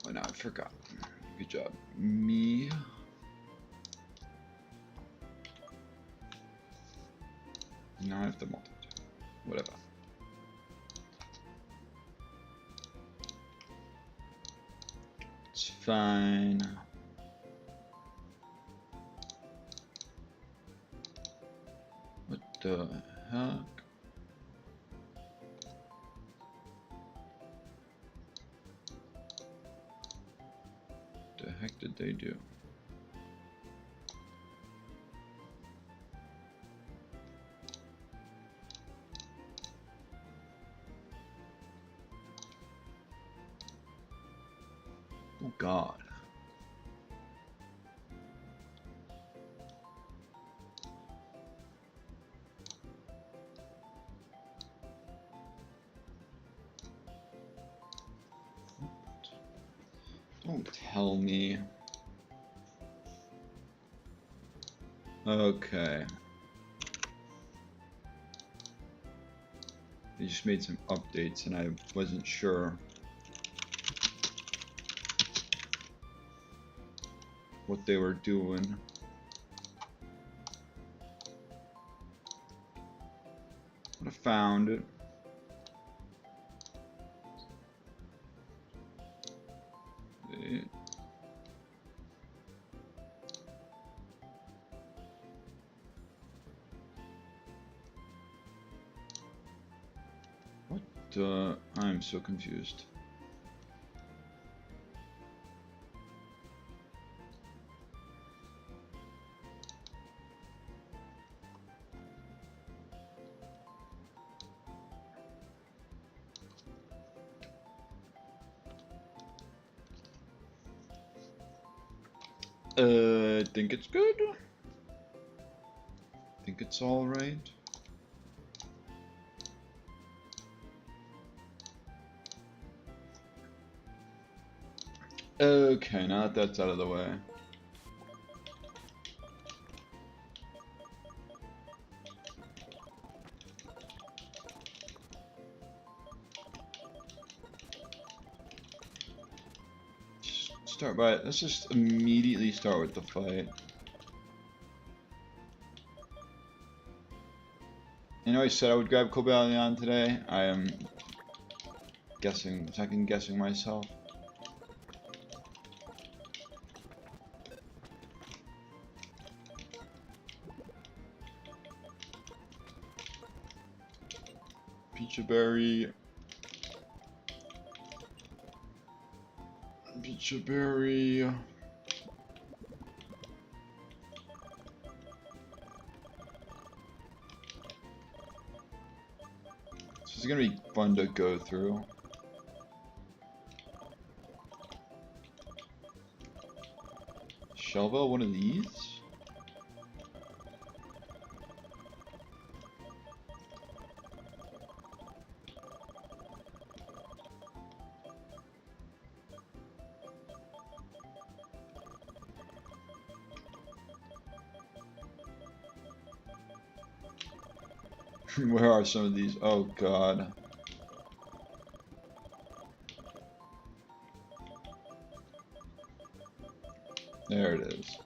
Oh no, I forgot. Good job. Me. Now I have to multiply. Whatever. It's fine. What the heck? The heck did they do? Oh God. Don't tell me. Okay. They just made some updates and I wasn't sure what they were doing. But I found it. I'm so confused. I think it's good. I think it's all right. Okay, now that that's out of the way. Start by it. Let's just immediately start with the fight. I know I said I would grab Cobalion today. I am second guessing myself. Peachberry. Peachberry. This is gonna be fun to go through. Shelva, one of these? Where are some of these? Oh God. There it is.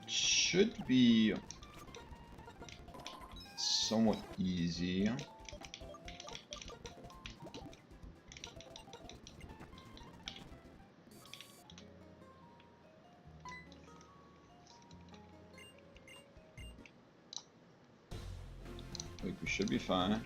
Should be somewhat easy. Like we should be fine.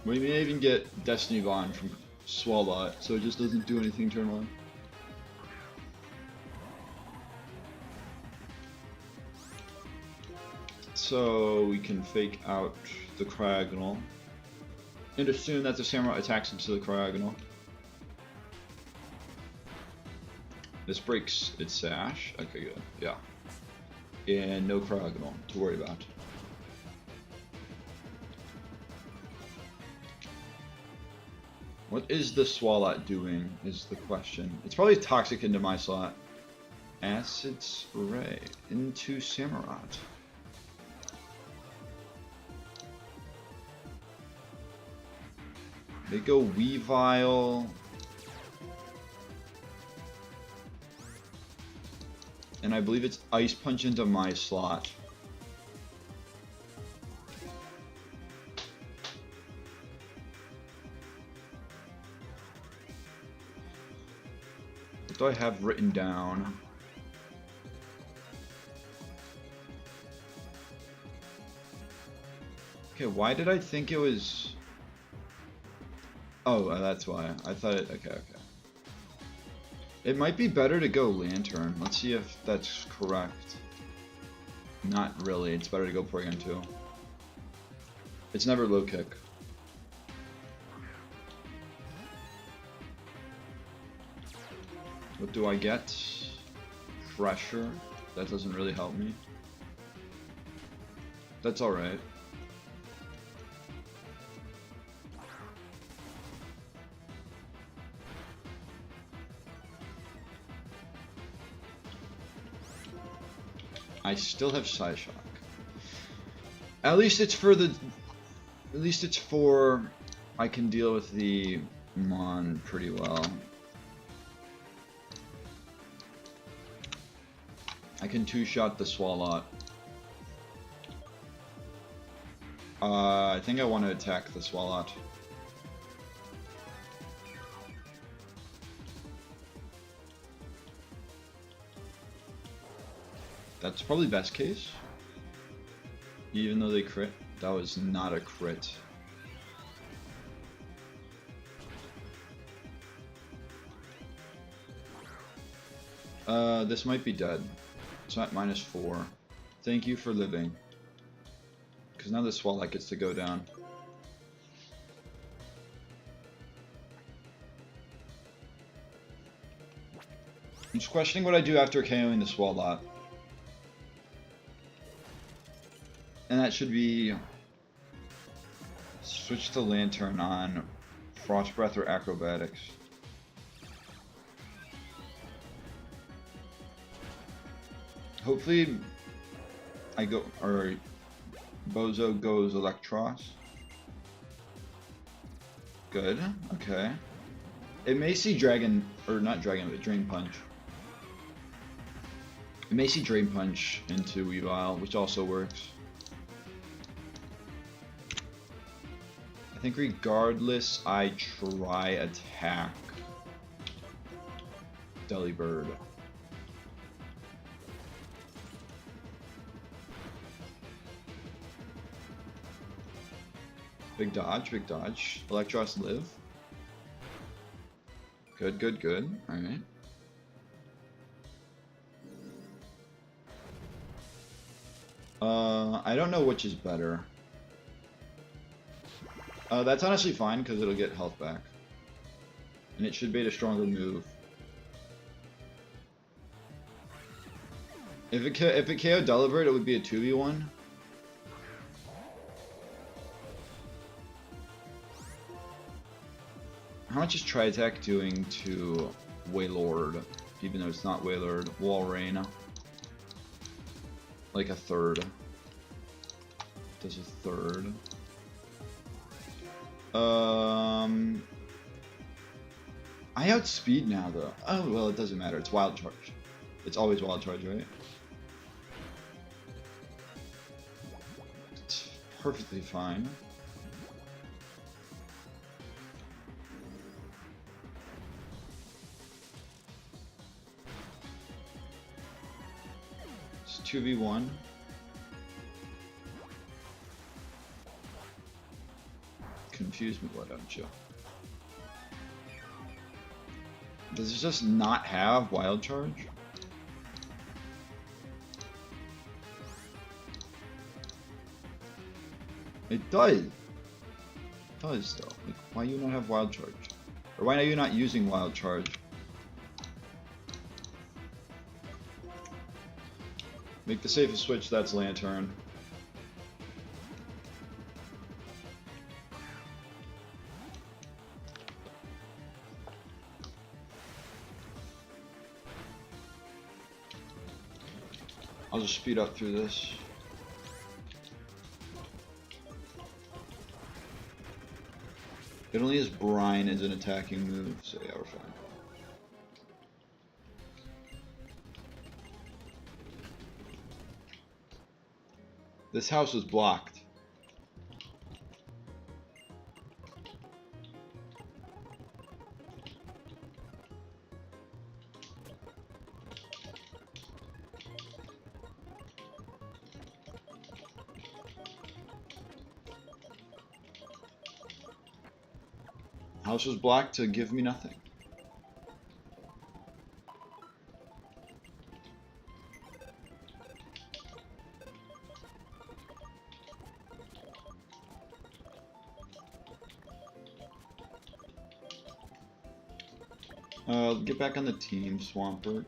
We may even get Destiny Bond from Swalot, so it just doesn't do anything turn one. It's So we can fake out the Cryogonal and assume that the Samurai attacks into the Cryogonal. This breaks its sash. Okay, good. Yeah. And no Cryogonal to worry about. What is the Swalot doing is the question. It's probably toxic into my slot. Acid Spray into Samurai. They go Weavile. And I believe it's Ice Punch into my slot. What do I have written down? Okay, why did I think it was... Oh, that's why. I thought it... Okay. It might be better to go Lantern. Let's see if that's correct. Not really. It's better to go Porygon 2. It's never low kick. What do I get? Pressure. That doesn't really help me. That's alright. I still have Psyshock. At least it's for the... At least it's for... I can deal with the Mon pretty well. I can two-shot the Swalot. I think I want to attack the Swalot. That's probably best case. Even though they crit. That was not a crit. This might be dead. It's at -4. Thank you for living. Because now the Swalot gets to go down. I'm just questioning what I do after KOing the Swalot. And that should be... Switch to Lantern on Frost Breath or Acrobatics. Hopefully I go... or Bozo goes Electros. Good, okay. It may see Dragon... or not Dragon, but Drain Punch. It may see Drain Punch into Weavile, which also works. I think regardless, I try attack Delibird. Big dodge, big dodge. Electros live. Good, good, good. Alright. I don't know which is better. That's honestly fine, because it'll get health back. And it should be a stronger move. If it KO'd Delibird, it would be a 2v1. How much is Tri-Attack doing to Wailord? Even though it's not Wailord. Walrein. Like a third. Does a third. I outspeed now though. Oh well, it doesn't matter. It's Wild Charge. It's always Wild Charge, right? It's perfectly fine. It's 2v1. Confuse me, why don't you? Does it just not have Wild Charge? It does. It does though. Like, why you not have wild charge? Or why are you not using wild charge? Make the safest switch, that's Lantern. I'll just speed up through this. It only has Brine as an attacking move, so yeah, we're fine. This house was blocked. House was blocked to give me nothing. Get back on the team, Swampert.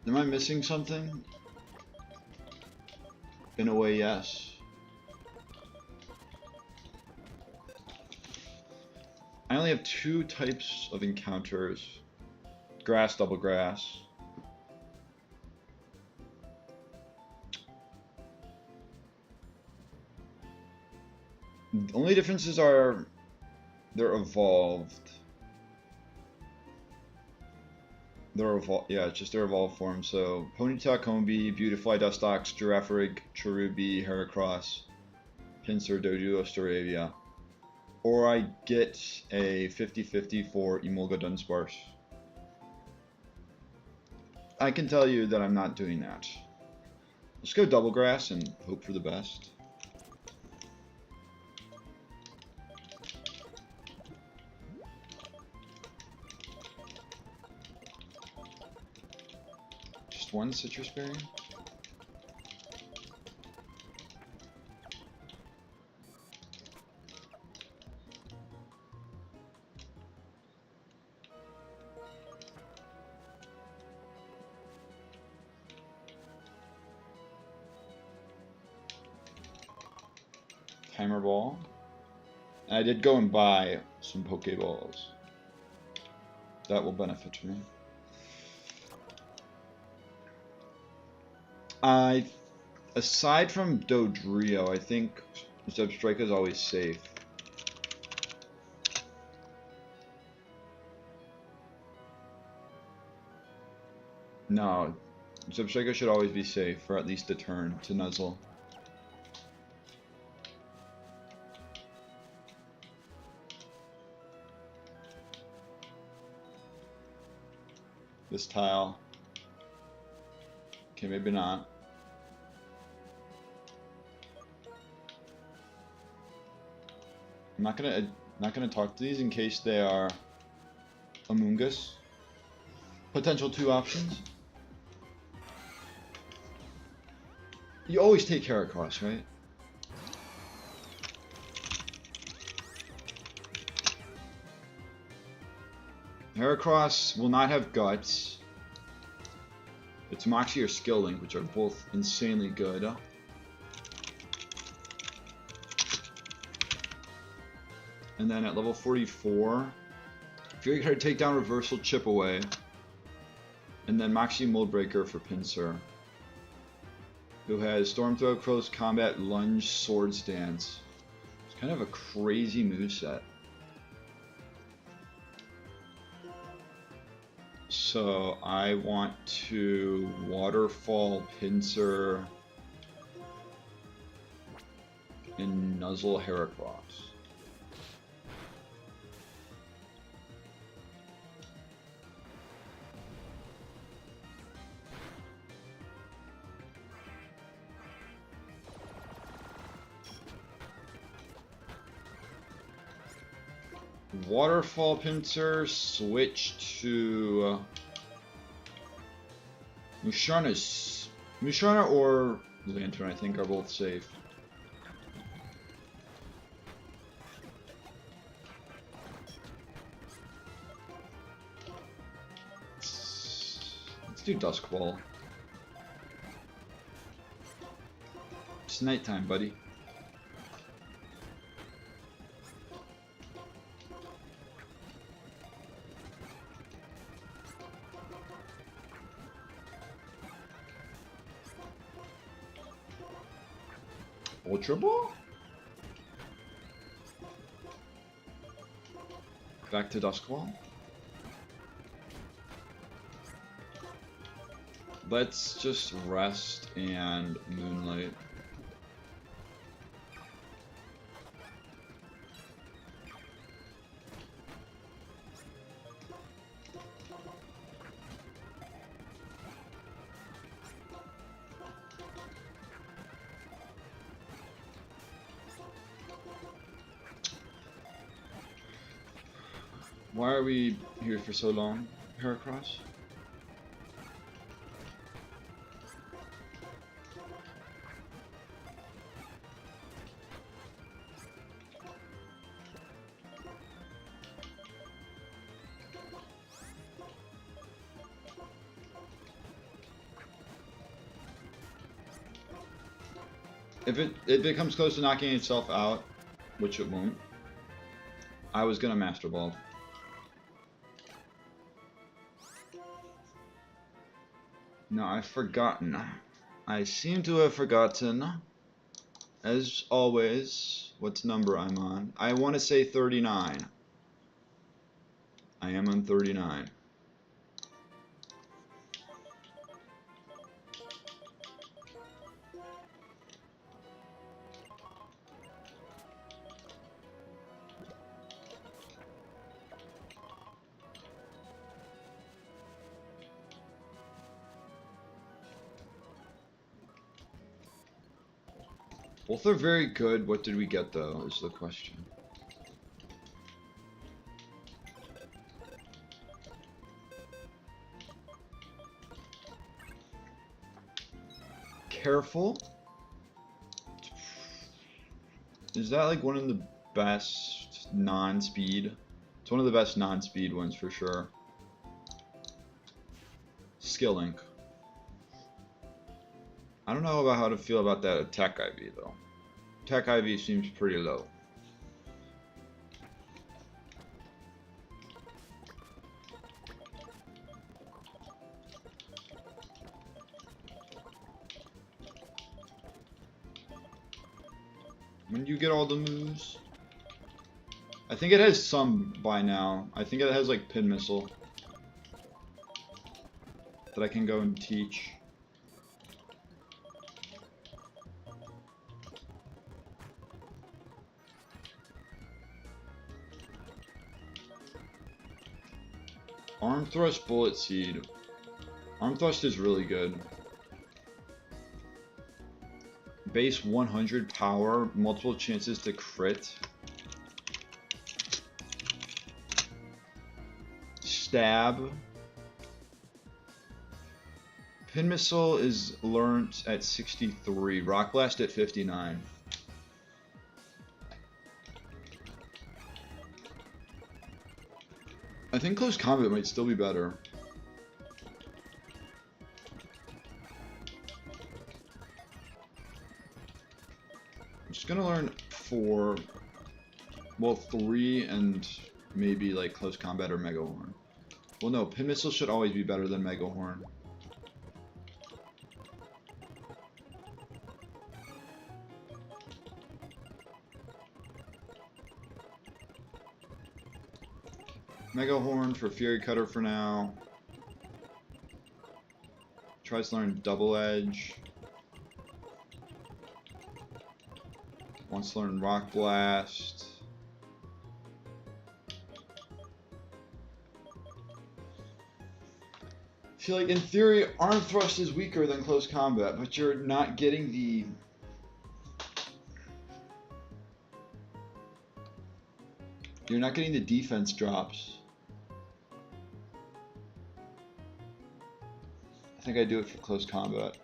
Am I missing something? In a way, yes. I only have 2 types of encounters. Grass, double grass. The only differences are they're evolved. Yeah, it's just their evolved form. So Ponyta, Combi, Beautifly, Dustox, Girafarig, Cherubi, Heracross, Pinsir, Doduo, Staravia. Or I get a 50-50 for Emolga Dunsparce. I can tell you that I'm not doing that. Let's go double grass and hope for the best. Just one citrus berry? Timer ball. And I did go and buy some Pokeballs. That will benefit me. Aside from Dodrio, I think Zebstrika is always safe. No, Zebstrika should always be safe for at least a turn to Nuzzle. This tile. Okay, maybe not. I'm not gonna talk to these in case they are Amoongus. Potential 2 options. You always take Heracross, right? Heracross will not have Guts. It's Moxie or Skill Link, which are both insanely good. And then at level 44, if you're gonna take down Reversal, Chip Away. And then Moxie Moldbreaker for Pinsir, who has Storm Throw, Close Combat, Lunge, Swords Dance. It's kind of a crazy moveset. So I want to Waterfall, Pinsir, and Nuzzle Heracross. Waterfall Pincer, switch to Musharna or Lantern, I think, are both safe. Let's do Duskwall. It's nighttime, buddy. Ultra Ball? Back to Duskwall. Let's just rest and Moonlight. Why are we here for so long, Heracross? If it comes close to knocking itself out, which it won't, I was gonna Master Ball. No, I've forgotten. I seem to have forgotten. As always, what number I'm on. I want to say 39. I am on 39. Both are very good. What did we get, though, is the question. Careful. Is that like one of the best non-speed? It's one of the best non-speed ones for sure. Skill Link. I don't know about how to feel about that Attack IV though. Attack IV seems pretty low. When you get all the moves, I think it has some by now. I think it has like Pin Missile that I can go and teach. Arm Thrust, Bullet Seed. Arm Thrust is really good. Base 100 power, multiple chances to crit. Stab. Pin Missile is learned at 63. Rock Blast at 59. I think Close Combat might still be better. I'm just gonna learn 4, well 3, and maybe like Close Combat or Mega Horn. Well no, Pin Missile should always be better than Mega Horn. Mega Horn for Fury Cutter for now. Tries to learn Double Edge. Wants to learn Rock Blast. I feel like in theory, Arm Thrust is weaker than Close Combat, but you're not getting the... You're not getting the defense drops. I think I do it for close combat.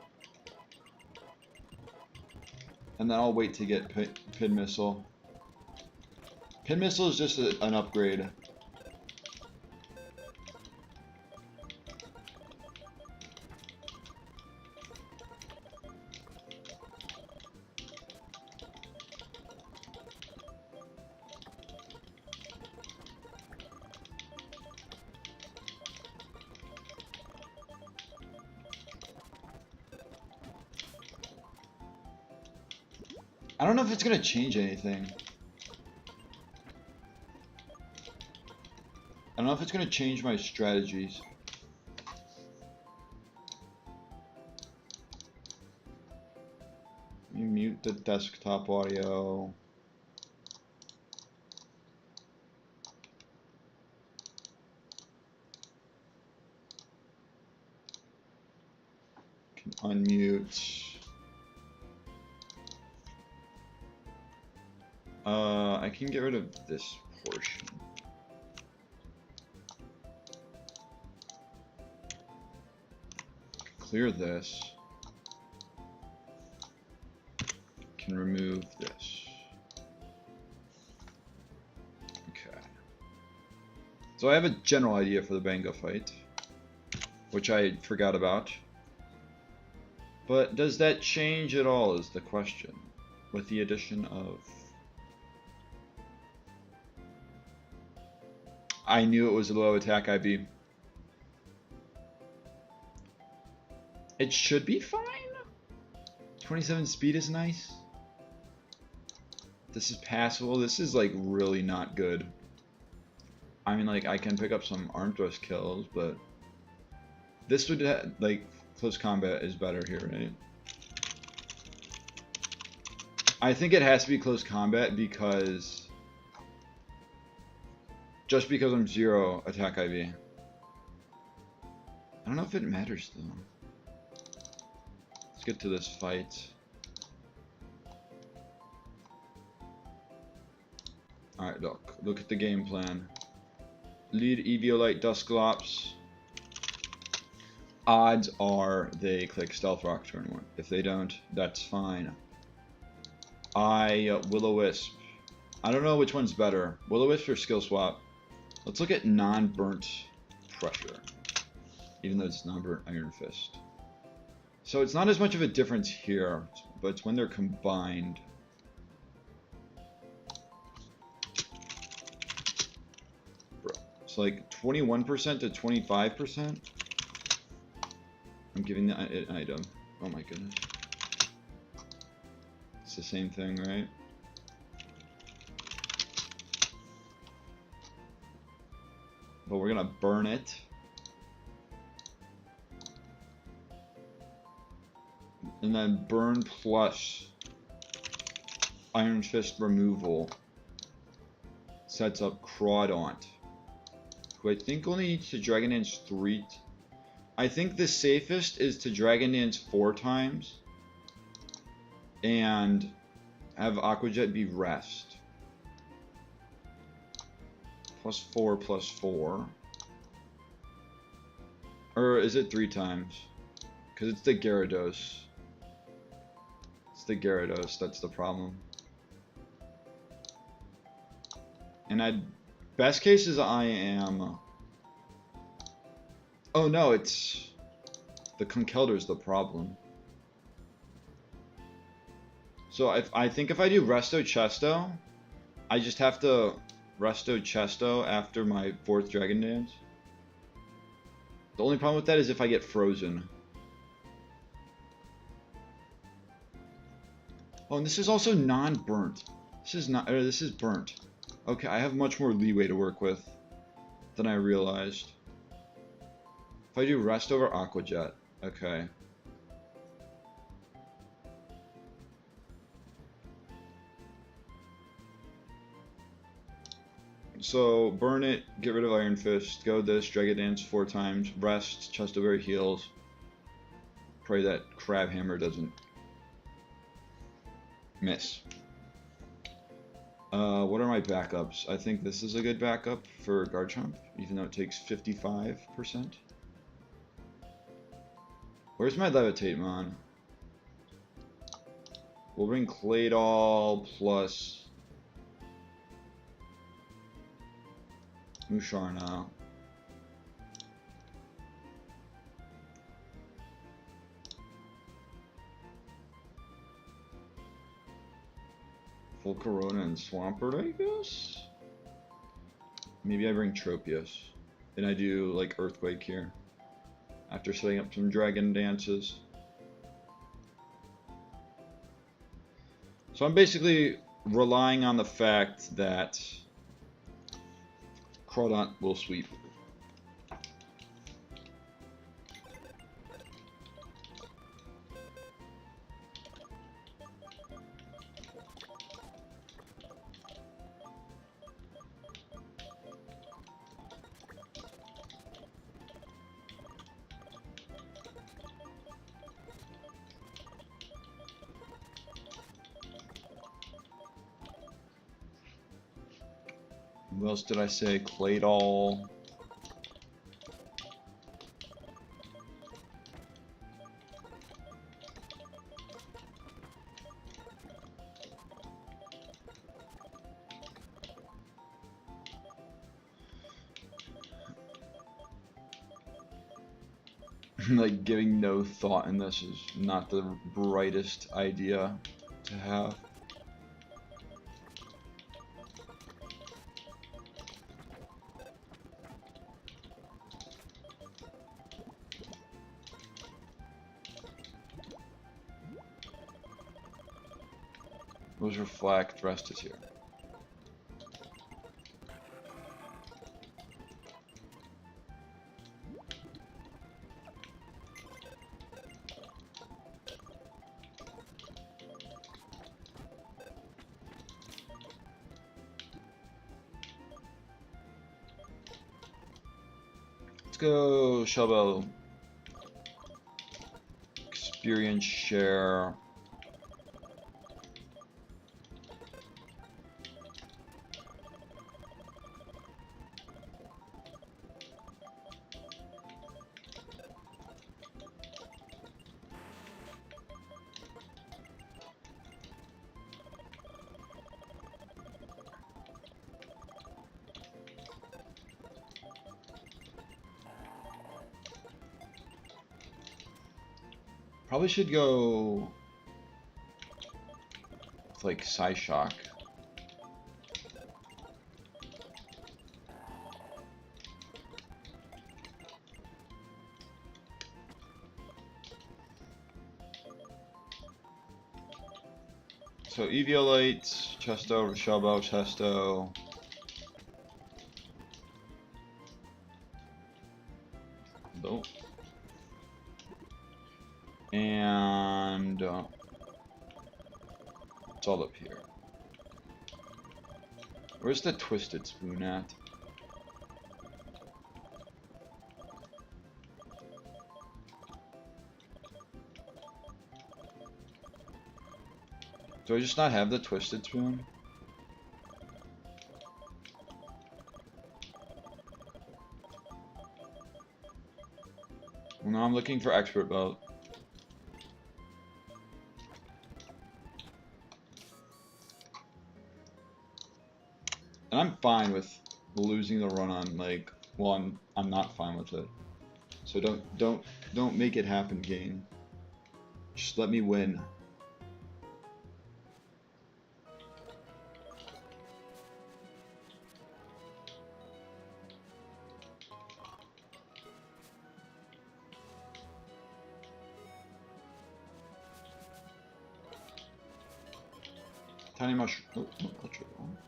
And then I'll wait to get Pin Missile. Pin Missile is just an upgrade. I don't know if it's gonna change anything. I don't know if it's gonna change my strategies. Let me mute the desktop audio. Can unmute. I can get rid of this portion. Clear this. Can remove this. Okay. So I have a general idea for the Bango fight, which I forgot about. But does that change at all is the question, with the addition of... I knew it was a low attack IB. It should be fine. 27 speed is nice. This is passable. This is like really not good. I mean, like, I can pick up some arm thrust kills, but this would like close combat is better here, right? I think it has to be close combat because just because I'm 0 attack IV. I don't know if it matters though. Let's get to this fight. Alright, look at the game plan. Lead Eviolite Dusclops. Odds are they click Stealth Rock turn 1. If they don't, that's fine. Will-O-Wisp. I don't know which one's better. Will-O-Wisp or Skill Swap? Let's look at non-burnt pressure. Even though it's non-burnt Iron Fist. So it's not as much of a difference here, but it's when they're combined. Bro, it's like 21% to 25%. I'm giving the item. Oh my goodness. It's the same thing, right? But we're gonna burn it. And then burn plus Iron Fist removal sets up Crawdaunt, who I think only needs to Dragon Dance 3. I think the safest is to Dragon Dance 4 times and have Aqua Jet be rest. +4, +4. Or is it 3 times? Because it's the Gyarados. It's the Gyarados, that's the problem. And best case is I am... Oh no, it's... The Conkeldur's the problem. So I think if I do Resto Chesto, I just have to Resto Chesto after my 4th Dragon Dance. The only problem with that is if I get frozen. Oh, and this is also non-burnt. This is not, or this is burnt. Okay, I have much more leeway to work with than I realized. If I do Rest over Aqua Jet, okay. So, burn it, get rid of Iron Fist, go this, Dragon Dance 4 times, rest, chest over heals. Pray that Crab Hammer doesn't miss. What are my backups? I think this is a good backup for Garchomp, even though it takes 55%. Where's my Levitate Mon? We'll bring Claydol plus Musharna. Full Corona and Swampert, I guess? Maybe I bring Tropius. And I do, like, Earthquake here. After setting up some Dragon Dances. So I'm basically relying on the fact that Crawdont will sweep. What else did I say? Claydol. Like, giving no thought in this is not the brightest idea to have. Those reflect, rest is here. Let's go Shellbell. Experience share. Probably should go with like Psyshock. So Eviolite, Chesto, Shellbell, Chesto. Nope. And it's all up here. Where's the Twisted Spoon at? Do I just not have the Twisted Spoon? Well, now I'm looking for Expert Belt. And I'm fine with losing the run on, like, well, I'm not fine with it. So don't make it happen, game. Just let me win. Tiny mushroom. Oh, that's wrong.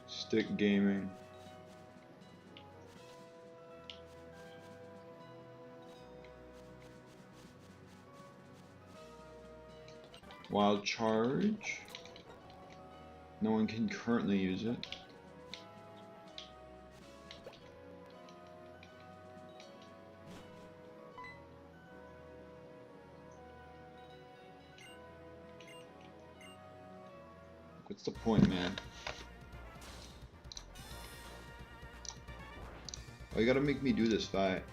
Stick gaming. Wild charge. No one can currently use it. What's the point, man? Oh, you gotta make me do this fight.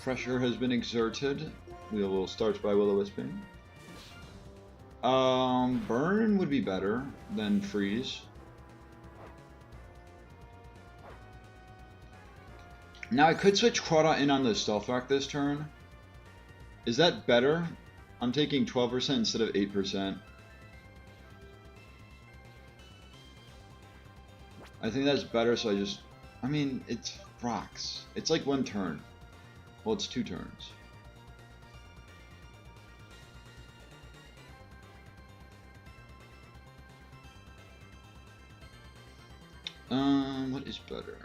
Pressure has been exerted. We will start by Will-O-Wisping. Burn would be better than freeze. Now I could switch Quada in on the Stealth Rock this turn. Is that better? I'm taking 12% instead of 8%. I think that's better, so I mean, it's rocks. It's like one turn. Well, it's 2 turns. What is better?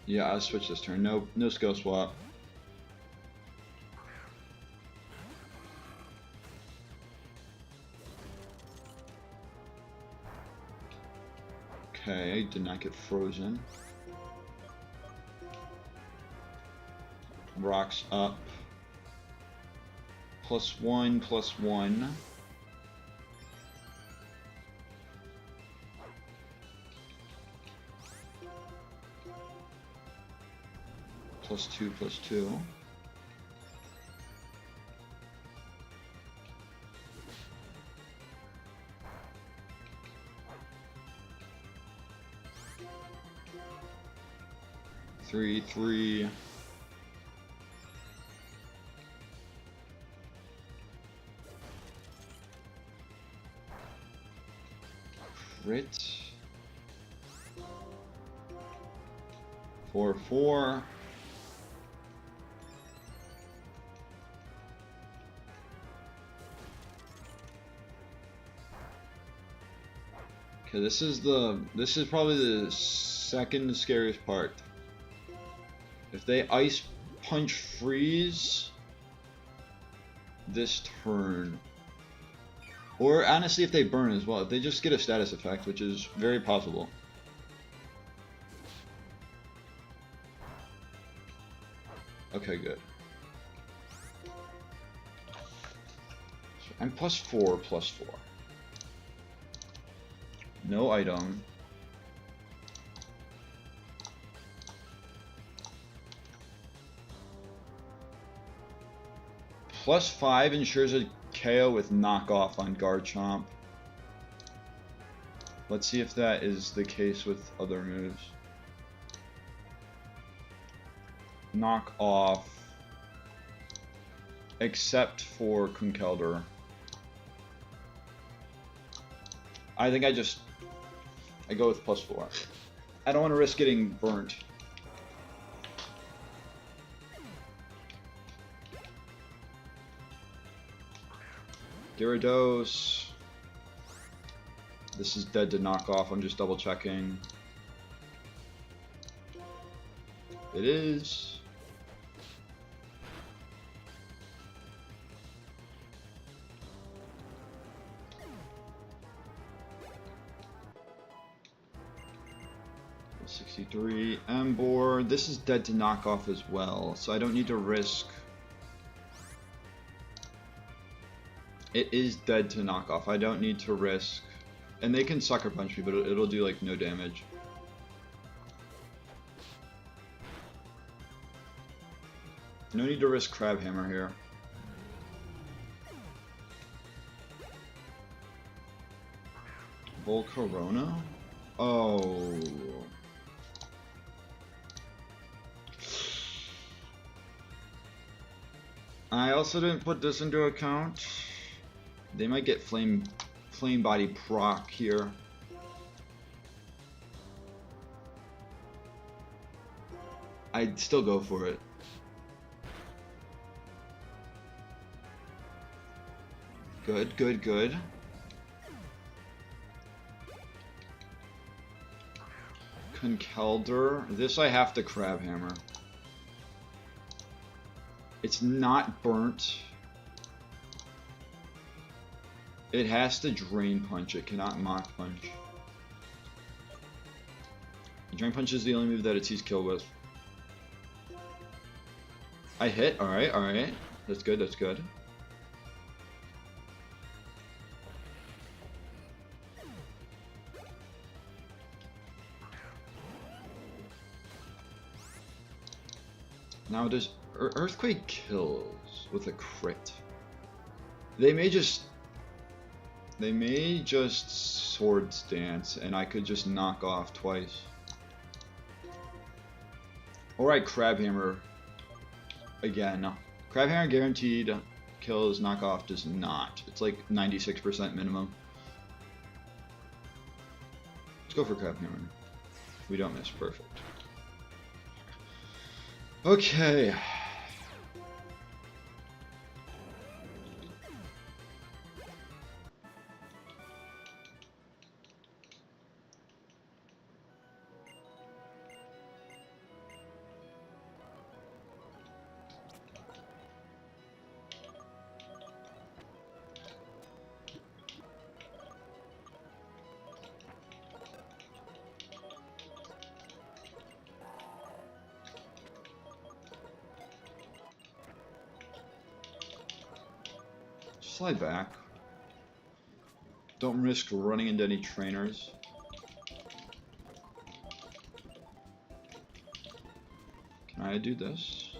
Yeah, I'll switch this turn. No skill swap. Okay, did not get frozen. Rocks up. +1, +1. +2, +2. Three, 3. Crit. 4, 4. Okay, this is probably the second scariest part. If they Ice Punch Freeze this turn, or honestly if they burn as well, if they just get a status effect, which is very possible. Okay, good. I'm +4, +4. No item. +5 ensures a KO with knockoff on Garchomp. Let's see if that is the case with other moves. Knock off, except for Conkeldurr. I think I go with +4. I don't want to risk getting burnt. Gyarados. This is dead to knock off. I'm just double checking. It is. +63. Emboar. This is dead to knock off as well, so I don't need to risk. It is dead to knock off. I don't need to risk. And they can Sucker Punch me, but it'll do like no damage. No need to risk Crab Hammer here. Volcarona? Oh. I also didn't put this into account. They might get Flame Body proc here. I'd still go for it. Good, good, good. Conkelder. This I have to Crab Hammer. It's not burnt. It has to Drain Punch. It cannot Mach Punch. Drain Punch is the only move that it sees kill with. I hit. Alright, alright. That's good, that's good. Now does Earthquake kills with a crit? They may just Swords Dance and I could just knock off twice. Or I Crab Hammer again. Crab Hammer guaranteed kills, knockoff does not. It's like 96% minimum. Let's go for Crab Hammer. We don't miss, perfect. Okay. Slide back. Don't risk running into any trainers. Can I do this?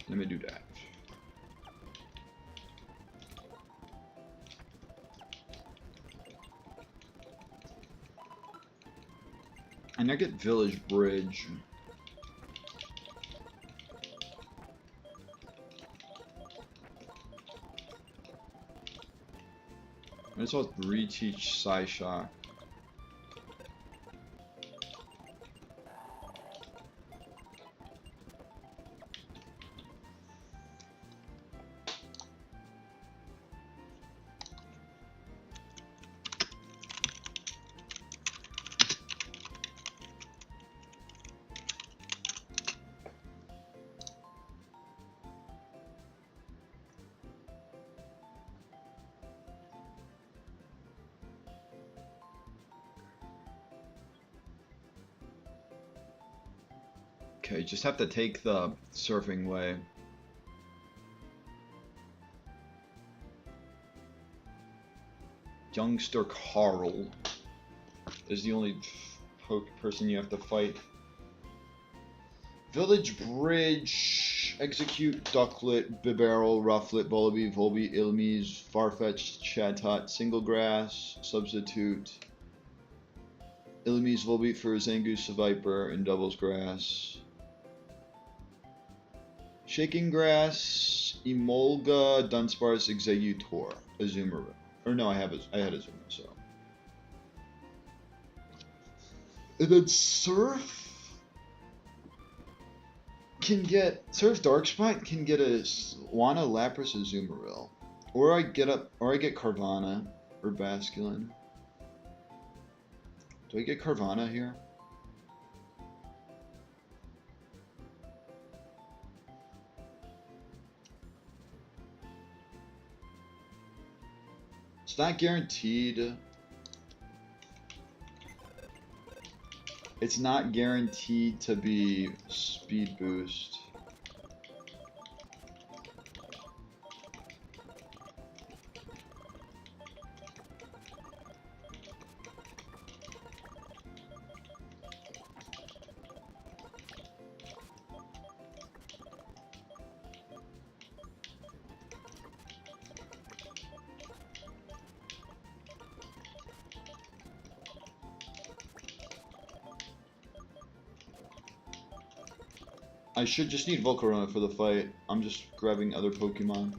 Let me do that. And I get Village Bridge. I just want to reteach Psyshock. Okay, just have to take the surfing way. Youngster Carl is the only person you have to fight. Village Bridge, Execute, Ducklet, Bibarrel, Rufflet, Volibee, Volby, Ilmies, Farfetch'd, Chatot, Singlegrass, Substitute, Ilmies, Volbeat for Zangoose, Viper, and Doubles Grass. Shaking Grass, Emolga, Dunsparce, Executor, Azumarill. Or no, I had Azumarill, so. And then Surf can get Darkspot can get a Lana, Lapras, Azumarill. Or I get Carvana or Basculin. Do I get Carvana here? It's not guaranteed. It's not guaranteed to be speed boost. I should just need Volcarona for the fight. I'm just grabbing other Pokemon.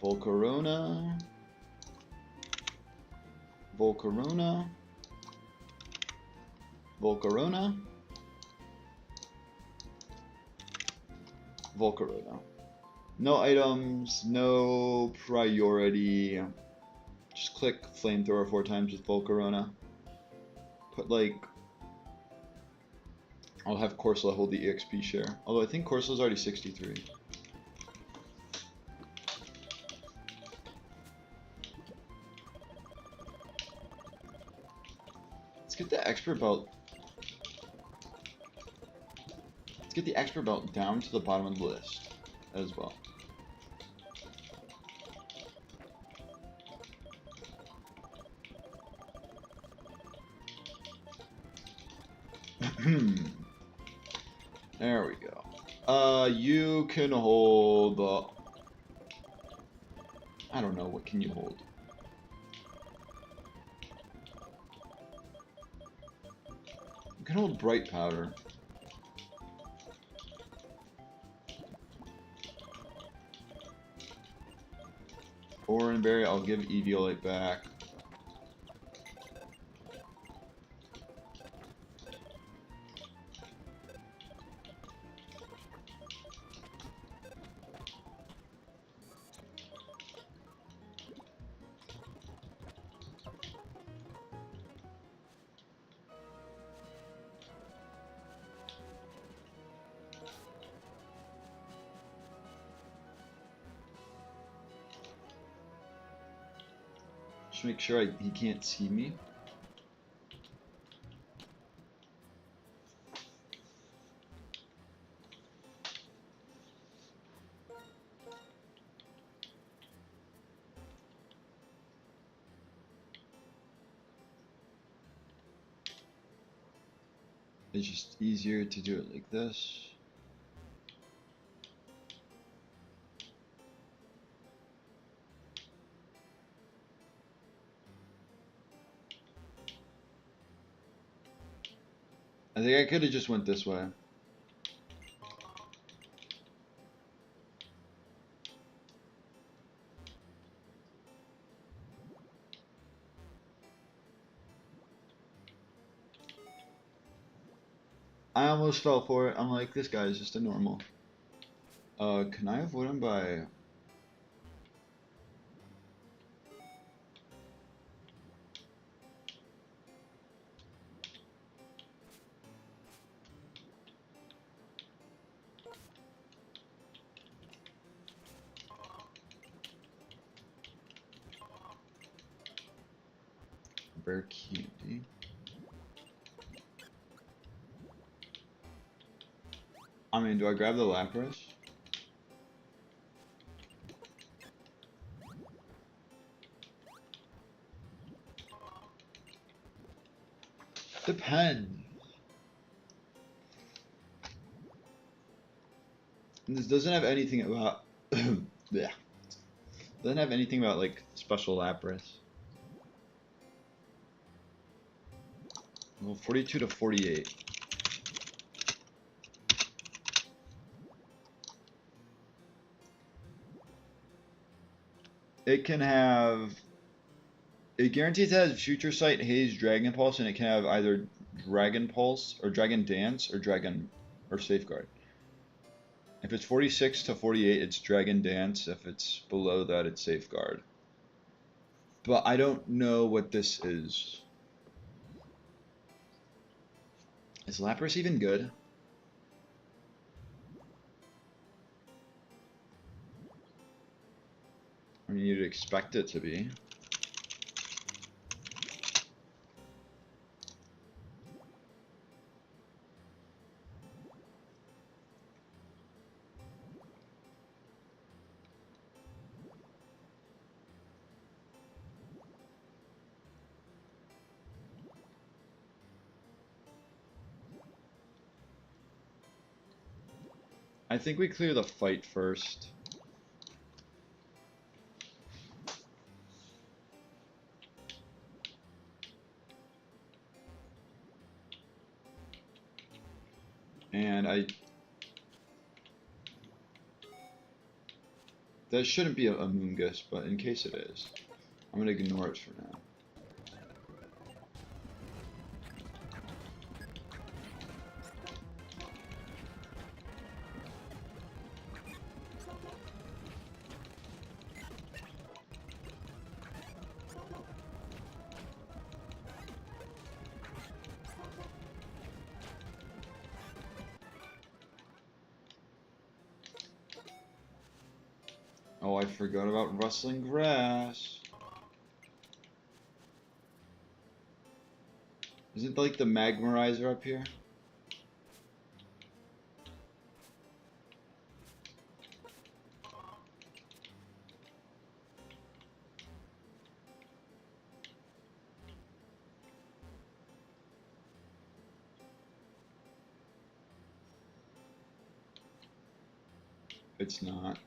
Volcarona. Volcarona. Volcarona. Volcarona. No items, no priority. Just click flamethrower 4 times with Volcarona. Put like... I'll have Corsola hold the EXP share. Although I think Corsola's already 63. Let's get the expert belt. Let's get the expert belt down to the bottom of the list as well. There we go. You can hold, I don't know, what can you hold? You can hold bright powder. Orange berry, I'll give Eviolite back. Just make sure he can't see me. It's just easier to do it like this. I think I could have just went this way. I almost fell for it. I'm like, this guy is just a normal. Can I avoid him by... Rare candy. I mean, do I grab the Lapras? Depends. And this doesn't have anything about... yeah. Doesn't have anything about, like, special Lapras. Well, 42 to 48. It can have... It guarantees it has Future Sight, Haze, Dragon Pulse, and it can have either Dragon Pulse, or Dragon Dance, or or Safeguard. If it's 46 to 48, it's Dragon Dance. If it's below that, it's Safeguard. But I don't know what this is. Is Lapras even good? I mean, you'd expect it to be. I think we clear the fight first. And That shouldn't be a Moongus, but in case it is, I'm gonna ignore it for now. Oh, I forgot about rustling grass. Isn't like the Magmarizer up here? It's not.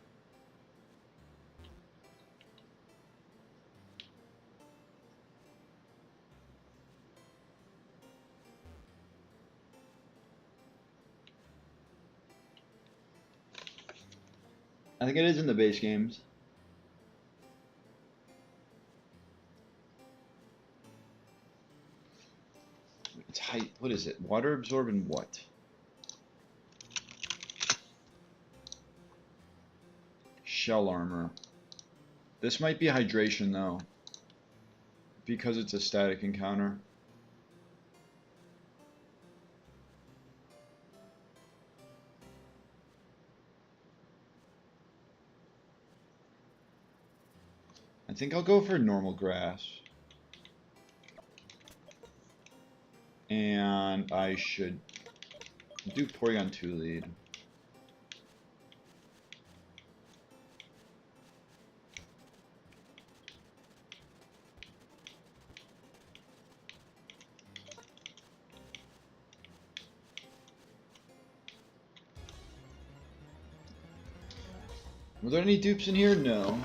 I think it is in the base games. It's height. What is it? Water absorbing what? Shell armor. This might be hydration though, because it's a static encounter. I think I'll go for normal grass. And I should do Porygon 2 lead. Were there any dupes in here? No.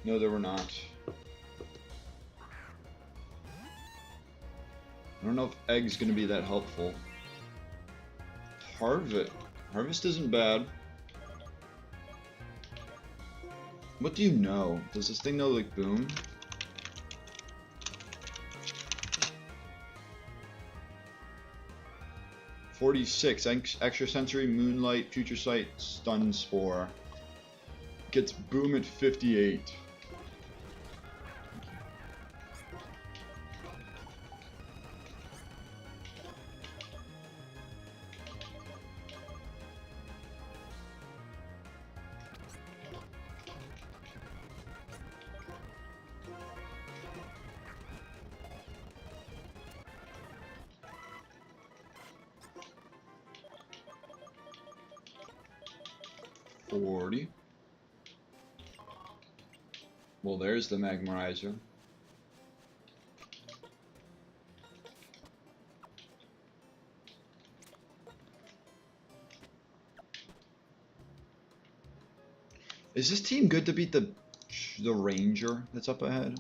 No, there were not. I don't know if Egg's gonna be that helpful. Harvest isn't bad. What do you know? Does this thing know like boom? $46 extrasensory, moonlight, future sight, stun spore. Gets boom at 58. Well, there's the Magmarizer. Is this team good to beat the Ranger that's up ahead?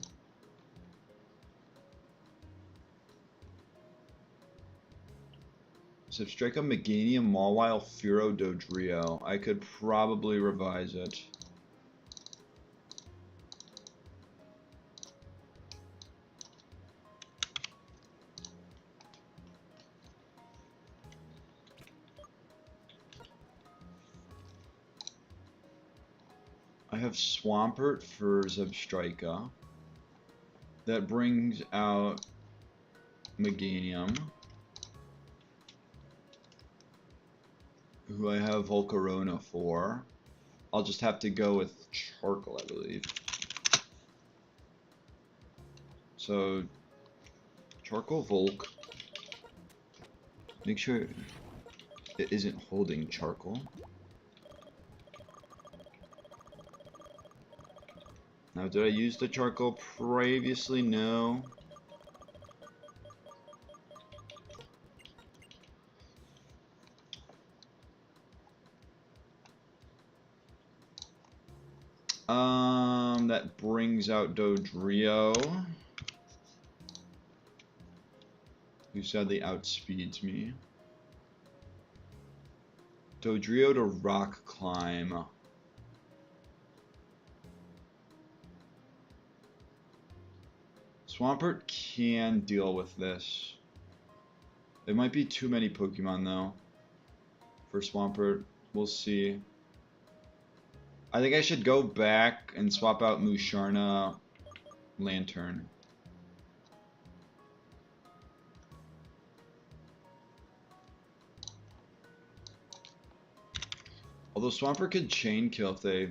Substrika, Meganium, Mawile, Furo, Dodrio. I could probably revise it. I have Swampert for Zebstrika. That brings out Meganium, who I have Volcarona for. I'll just have to go with Charcoal, I believe. So, Charcoal Volk. Make sure it isn't holding Charcoal. Now, did I use the Charcoal previously? No. That brings out Dodrio, who sadly outspeeds me. Dodrio to Rock Climb. Swampert can deal with this. It might be too many Pokemon though for Swampert. We'll see. I think I should go back and swap out Musharna Lantern. Although Swampert could chain kill if they...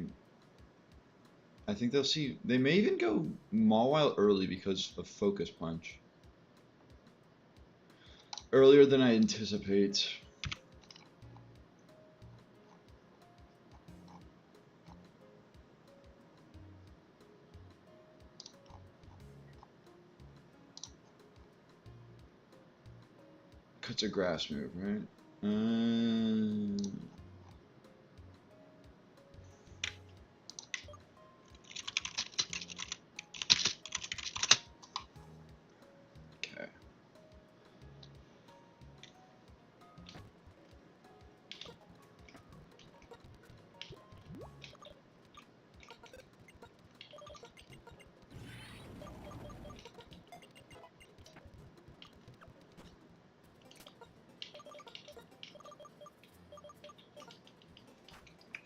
I think they'll see... They may even go Mawile early because of Focus Punch. Earlier than I anticipate. It's a grass move, right? Okay.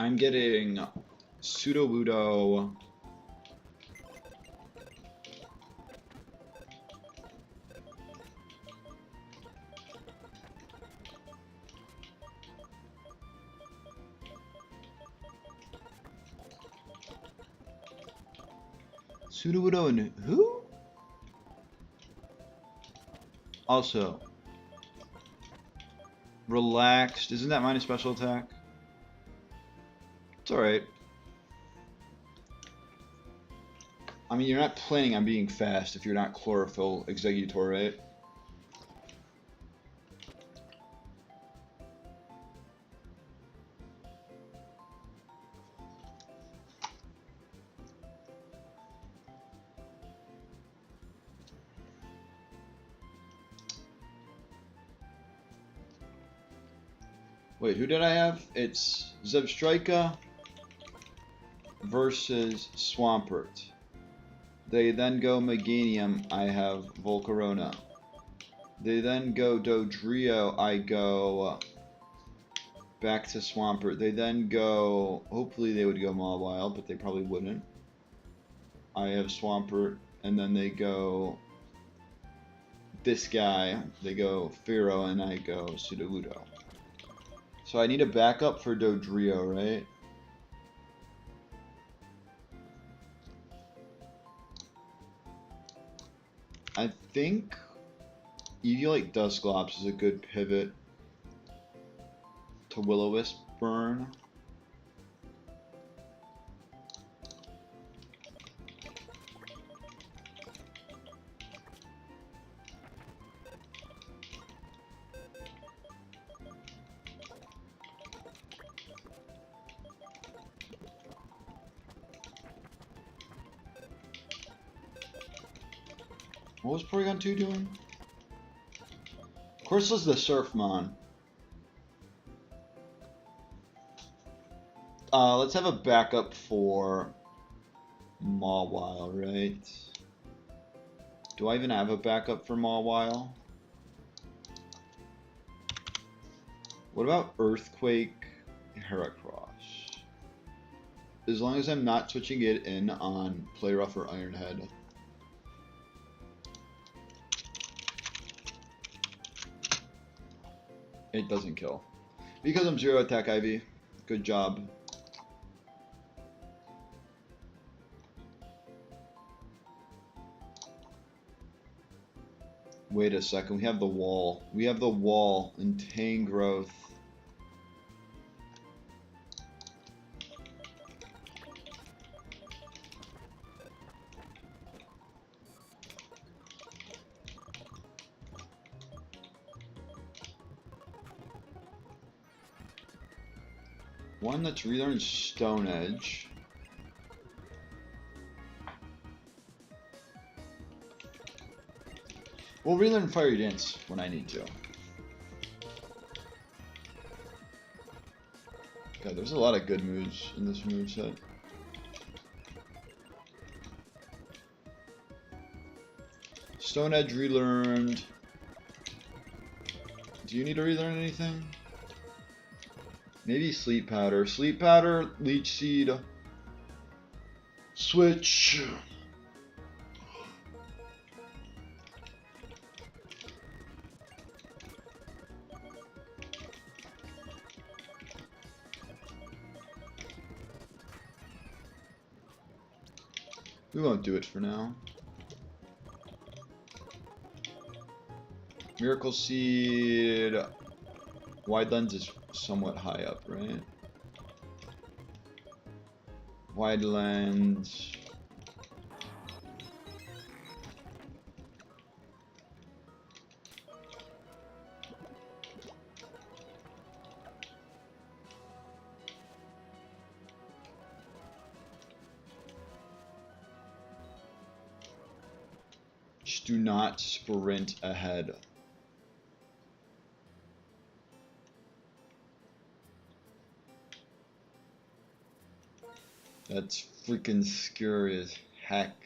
I'm getting Sudowoodo. Sudowoodo and who? Also, relaxed. Isn't that minus special attack? It's alright. I mean, you're not planning on being fast if you're not Chlorophyll Exeggutor, right? Wait, who did I have? It's Zebstrika versus Swampert. They then go Meganium, I have Volcarona. They then go Dodrio, I go back to Swampert. They then go, hopefully they would go Mawile, but they probably wouldn't. I have Swampert, and then they go this guy, they go Fearow, and I go Sudowoodo. So I need a backup for Dodrio, right? I think Eviolite Dusclops is a good pivot to Will-O-Wisp Burn. What was Porygon 2 doing? Of course, this is the Surfmon. Let's have a backup for Mawile, right? Do I even have a backup for Mawile? What about Earthquake Heracross? As long as I'm not switching it in on Play Rough or Ironhead. It doesn't kill. Because I'm zero attack Ivy. Good job. Wait a second, we have the wall. We have the wall in Tangrowth. One that's relearned Stone Edge. We'll relearn Fiery Dance when I need to. God, there's a lot of good moves in this moveset. Stone Edge relearned. Do you need to relearn anything? Maybe Sleep Powder. Sleep Powder, Leech Seed. Switch. We won't do it for now. Miracle Seed. Wide Lens is somewhat high up, right? Wide Lens. Just do not sprint ahead. That's freaking scary as heck.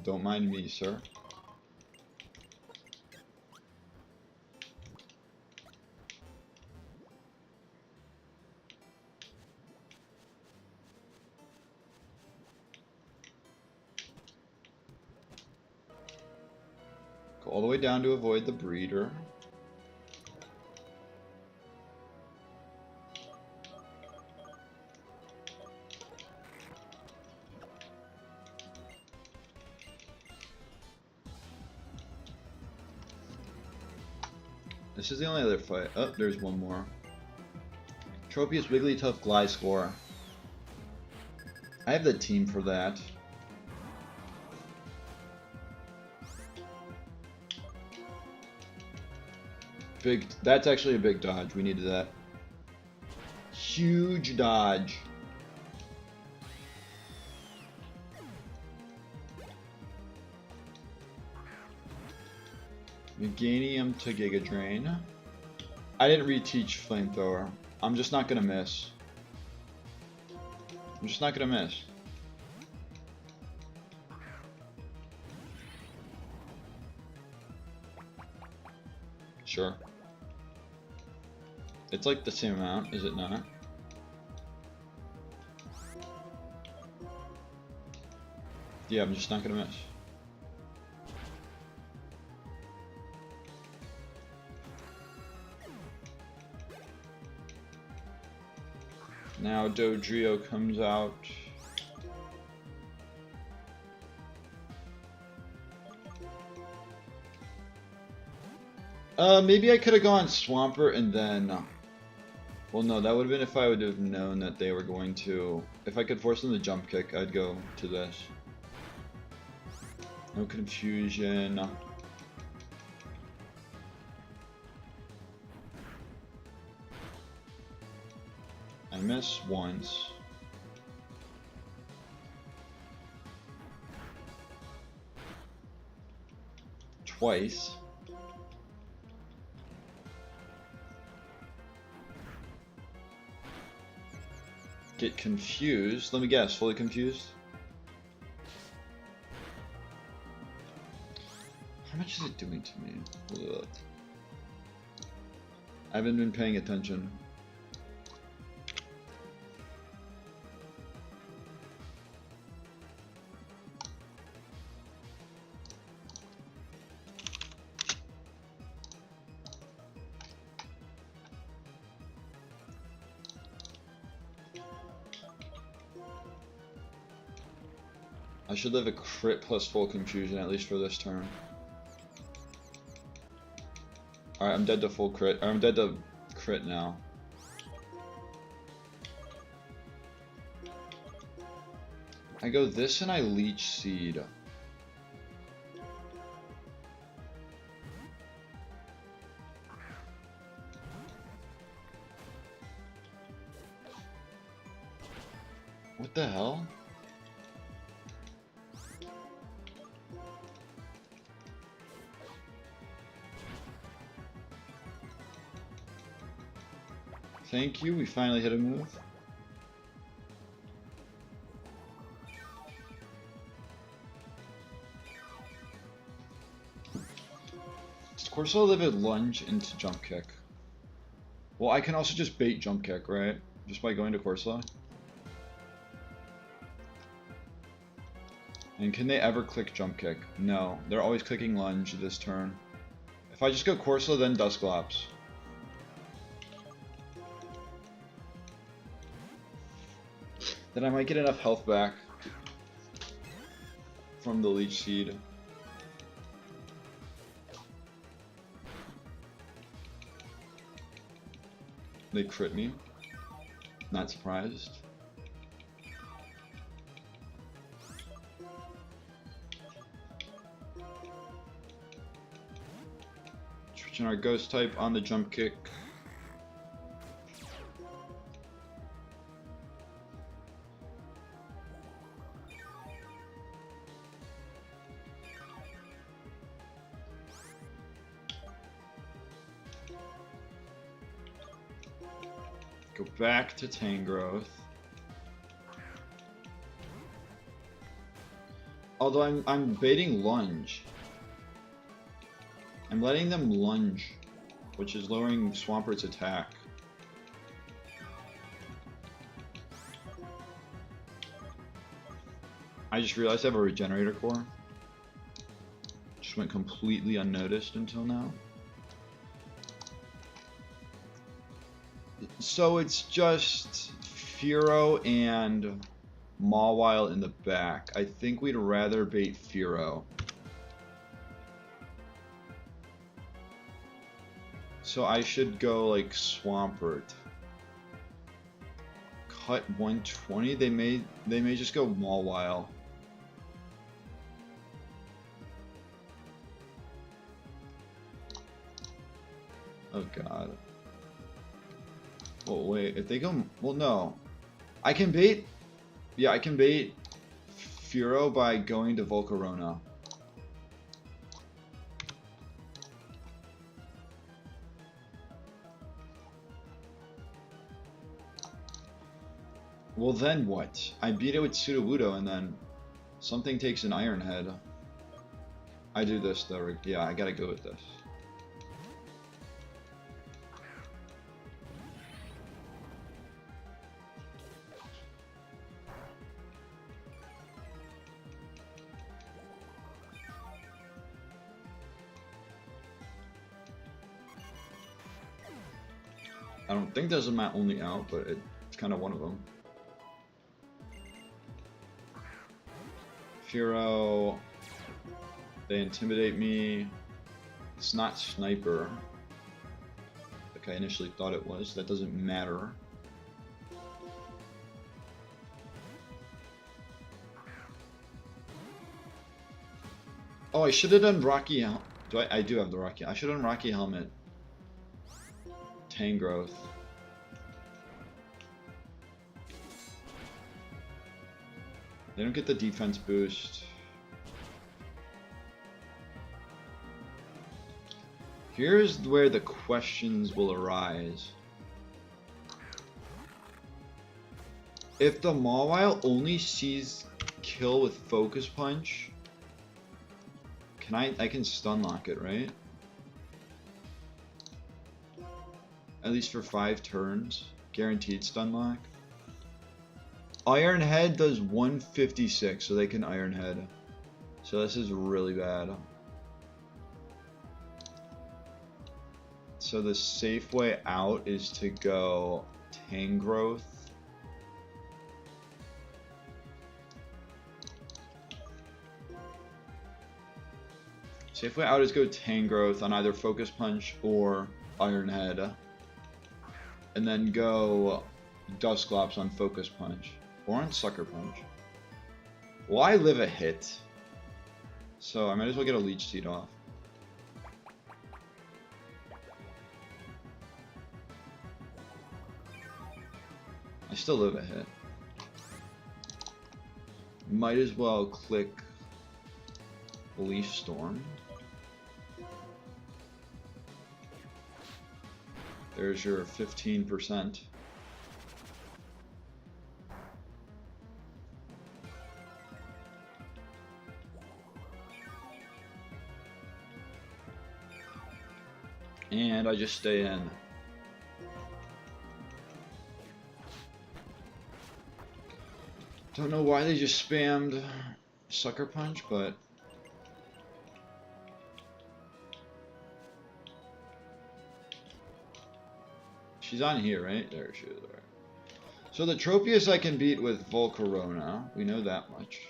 Don't mind me, sir. Go all the way down to avoid the breeder. This is the only other fight. Oh, there's one more. Tropius Wigglytuff Gliscor. I have the team for that. Big. That's actually a big dodge. We needed that. Huge dodge. Meganium to Giga Drain. I didn't reteach Flamethrower. I'm just not gonna miss. I'm just not gonna miss. Sure. It's like the same amount, is it not? Yeah, I'm just not gonna miss. Now Dodrio comes out. Maybe I could have gone Swampert and then... Well, no, that would have been if I would have known that they were going to... If I could force them to jump kick, I'd go to this. No confusion. I miss once. Twice. Get confused. Let me guess, fully confused? How much is it doing to me? Ugh. I haven't been paying attention. I should live a crit plus full confusion, at least for this turn. Alright, I'm dead to full crit. Or I'm dead to crit now. I go this and I Leech Seed. What the hell? Thank you, we finally hit a move. Does Corso live at lunge into jump kick? Well, I can also just bait jump kick, right? Just by going to Corso. And can they ever click jump kick? No, they're always clicking lunge this turn. If I just go Corso, then Dusclops. Then I might get enough health back from the Leech Seed. They crit me. Not surprised. Switching our ghost type on the jump kick. Go back to Tangrowth. Although I'm baiting lunge. I'm letting them lunge, which is lowering Swampert's attack. I just realized I have a regenerator core. Just went completely unnoticed until now. So it's just Fearow and Mawile in the back. I think we'd rather bait Fearow. So I should go like Swampert. Cut 120. They may just go Mawile. Oh god. Well, wait, if they go... Well, no. I can bait... Yeah, I can bait Fearow by going to Volcarona. Well, then what? I beat it with Sudowoodo and then something takes an Iron Head. I do this though. Yeah, I gotta go with this. I don't think there's a mat only out, but it's kind of one of them. Fearow, they intimidate me. It's not Sniper, like I initially thought it was. That doesn't matter. Oh, I should have done Rocky Helmet. I do have the Rocky. I should have done Rocky Helmet. Tangrowth. They don't get the defense boost. Here's where the questions will arise. If the Mawile only sees kill with Focus Punch, I can stun lock it, right? At least for 5 turns. Guaranteed stun lock. Iron Head does 156, so they can Iron Head. So this is really bad. So the safe way out is to go Tangrowth. Safe way out is go Tangrowth on either Focus Punch or Iron Head. And then go Dusclops on Focus Punch. Or on Sucker Punch. Well, I live a hit. So I might as well get a Leech Seed off. I still live a hit. Might as well click Leaf Storm. There's your 15%. And I just stay in. Don't know why they just spammed Sucker Punch, but she's on here, right? There she is. All right. So the Tropius I can beat with Volcarona. We know that much.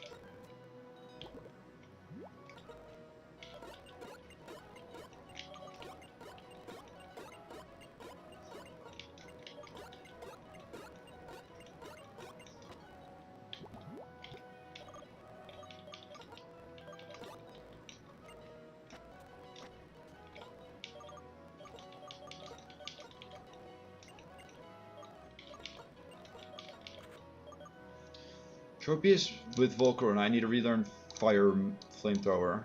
Tropius with Volcarona. I need to relearn Fire Flamethrower.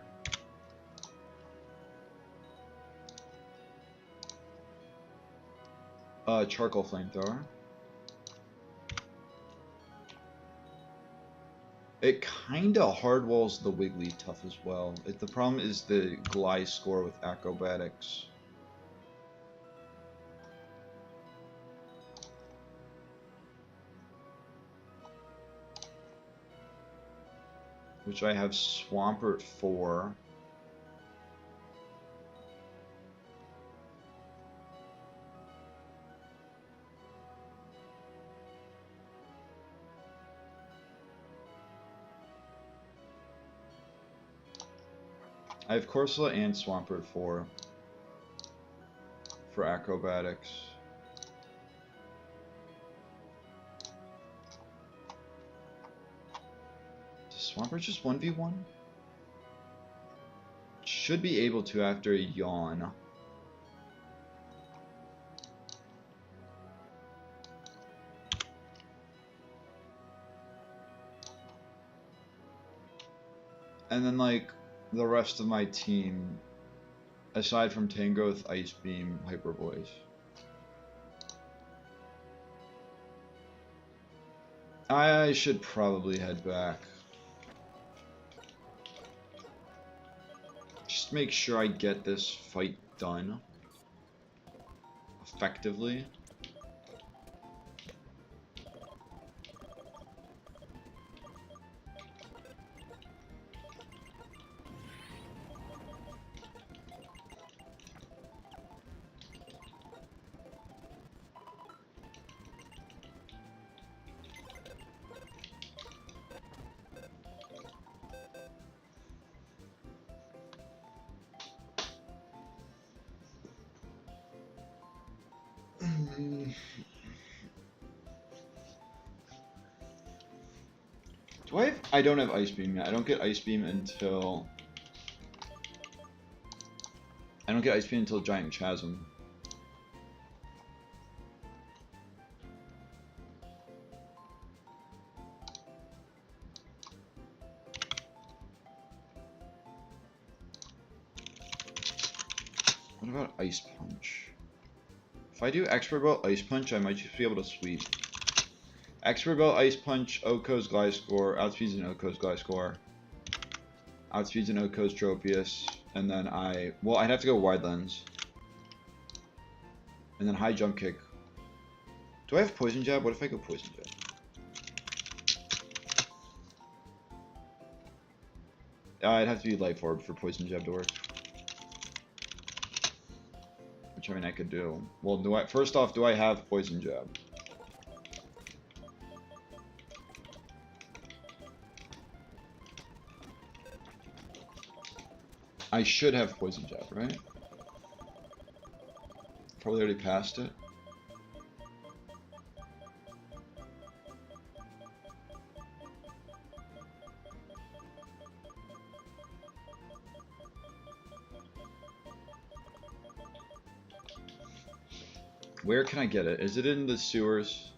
Charcoal Flamethrower. It kinda hardwalls the Wigglytuff as well. The problem is the Glide score with Acrobatics. Which I have Swampert for. I have Corsola and Swampert for Acrobatics. Does Swampert just 1v1? Should be able to after a yawn. And then like the rest of my team, aside from Tangrowth, Ice Beam, Hyper Voice. I should probably head back. Just make sure I get this fight done effectively. Do I have... I don't have Ice Beam yet. I don't get Ice Beam until... I don't get Ice Beam until Giant Chasm. What about Ice Punch? If I do Expert Belt Ice Punch, I might just be able to sweep. Expert Belt Ice Punch, Oko's Gliscor, outspeeds an Oko's Gliscor. Outspeeds an Oko's Tropius. And then well, I'd have to go Wide Lens. And then High Jump Kick. Do I have Poison Jab? What if I go Poison Jab? It'd have to be Life Orb for Poison Jab to work. Which, I mean, I could do. Well, first off, do I have Poison Jab? I should have Poison Jab, right? Probably already passed it. Where can I get it? Is it in the sewers?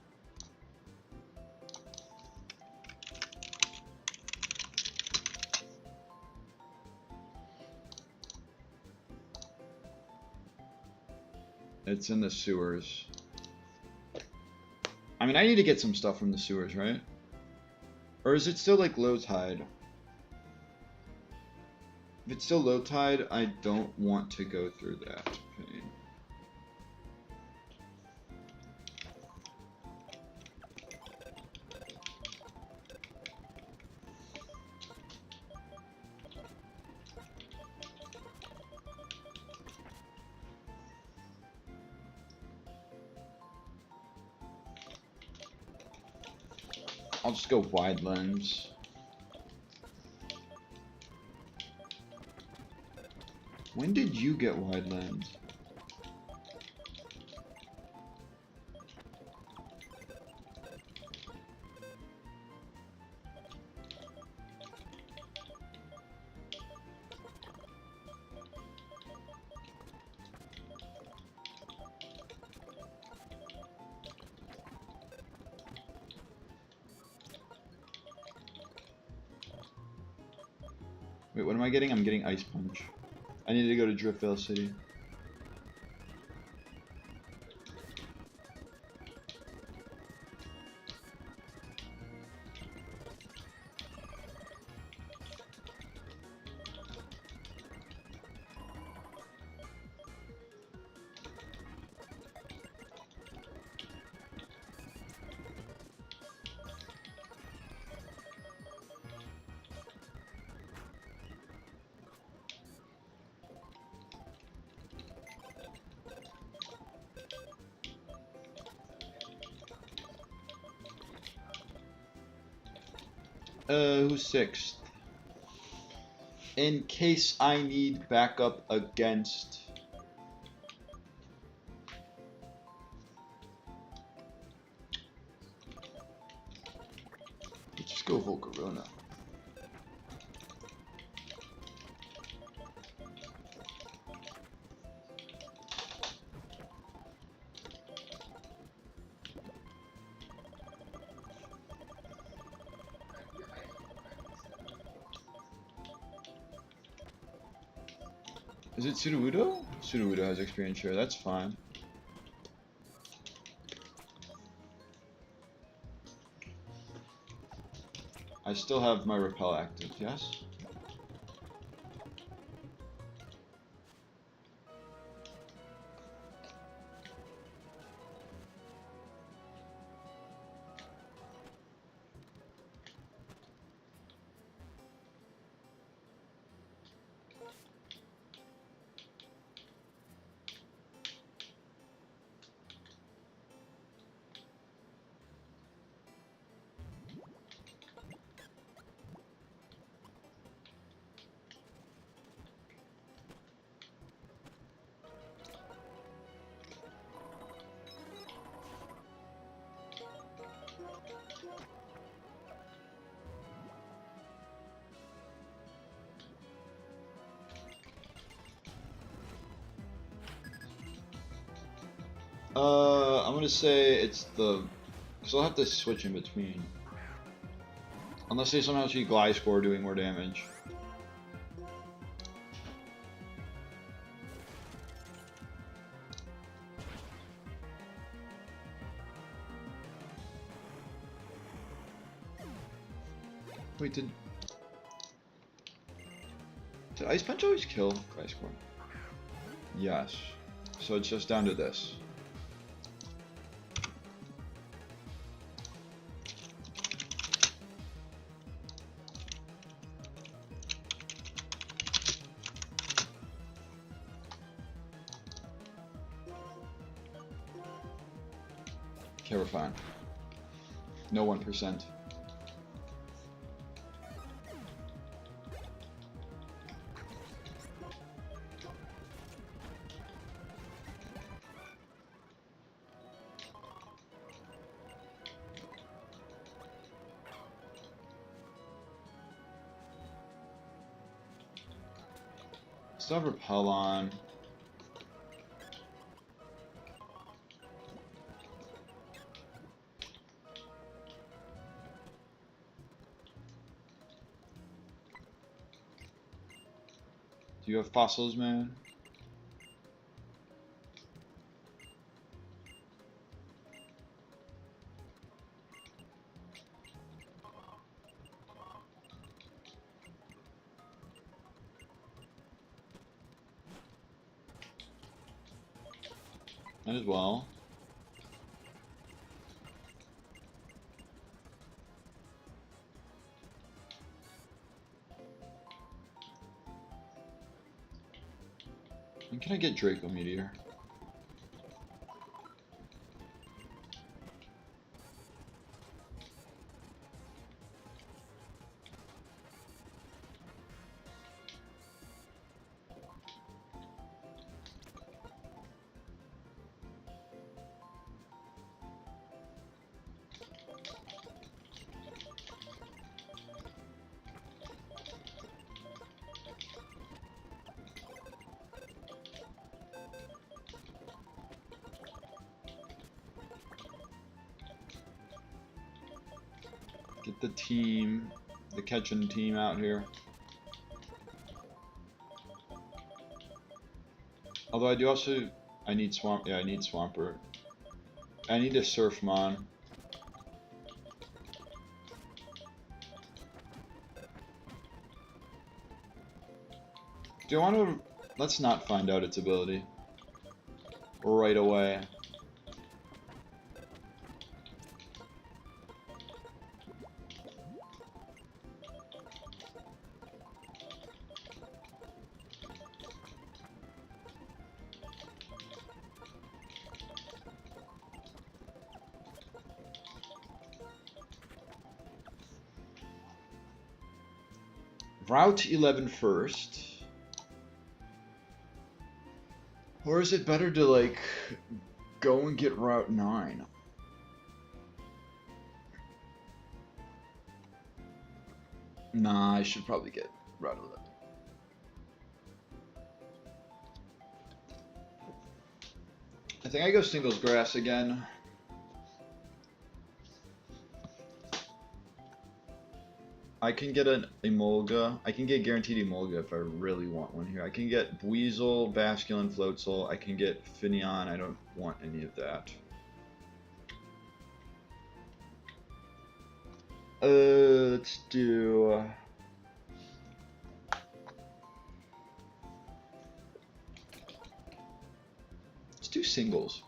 It's in the sewers. I mean, I need to get some stuff from the sewers, right? Or is it still like low tide? If it's still low tide, I don't want to go through that pain. I'll just go wide lens. When did you get wide lens? Wait, what am I getting? I'm getting Ice Punch. I need to go to Driftvale City. Who's sixth? In case I need backup against... Let's just go Volcarona. Is it Sudowoodo? Sudowoodo has experience share, that's fine. I still have my repel active, yes? I'm gonna say it's the... Because I'll have to switch in between. Unless they somehow see Gliscor doing more damage. Wait, did Ice Punch always kill Gliscor? Yes. So it's just down to this. Okay, we're fine. No 1%. Still have Repel on. Do you have fossils, man? Might as well. When can I get Draco Meteor? Get the team, the catching team out here. Although I do also, I need Swamp, yeah, I need Swampert. I need a Surfmon. Do I want to, let's not find out its ability right away. Route 11 first. Or is it better to, like, go and get Route 9? Nah, I should probably get Route 11. I think I go Singles Grass again. I can get an Emolga. I can get guaranteed Emolga if I really want one here. I can get Weasel, Basculin, Floatzel. I can get Finneon. I don't want any of that. Let's do... let's do singles.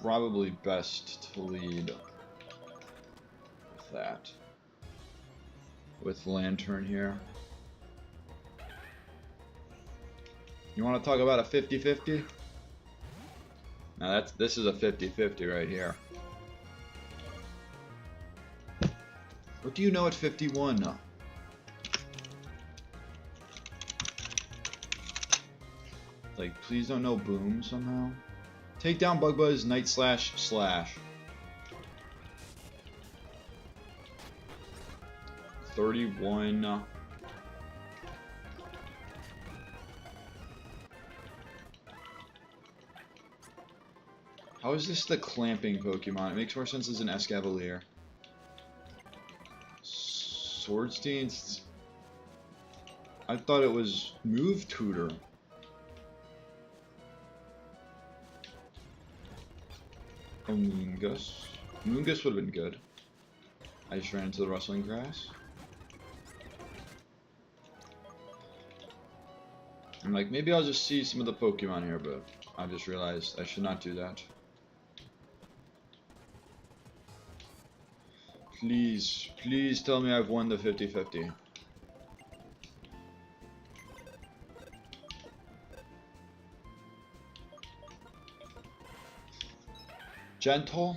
Probably best to lead with that. With Lantern here. You want to talk about a 50-50? Now this is a 50-50 right here. What do you know at 51? Like, please don't know Boom somehow. Take down Bug Buzz, Night Slash, Slash. 31. How is this the clamping Pokemon? It makes more sense as an Escavalier. Swords Dance. I thought it was Move Tutor. Oh, Moongus. Moongus would have been good. I just ran into the rustling grass. I'm like, maybe I'll just see some of the Pokemon here, but I just realized I should not do that. Please, please tell me I've won the 50-50. Gentle?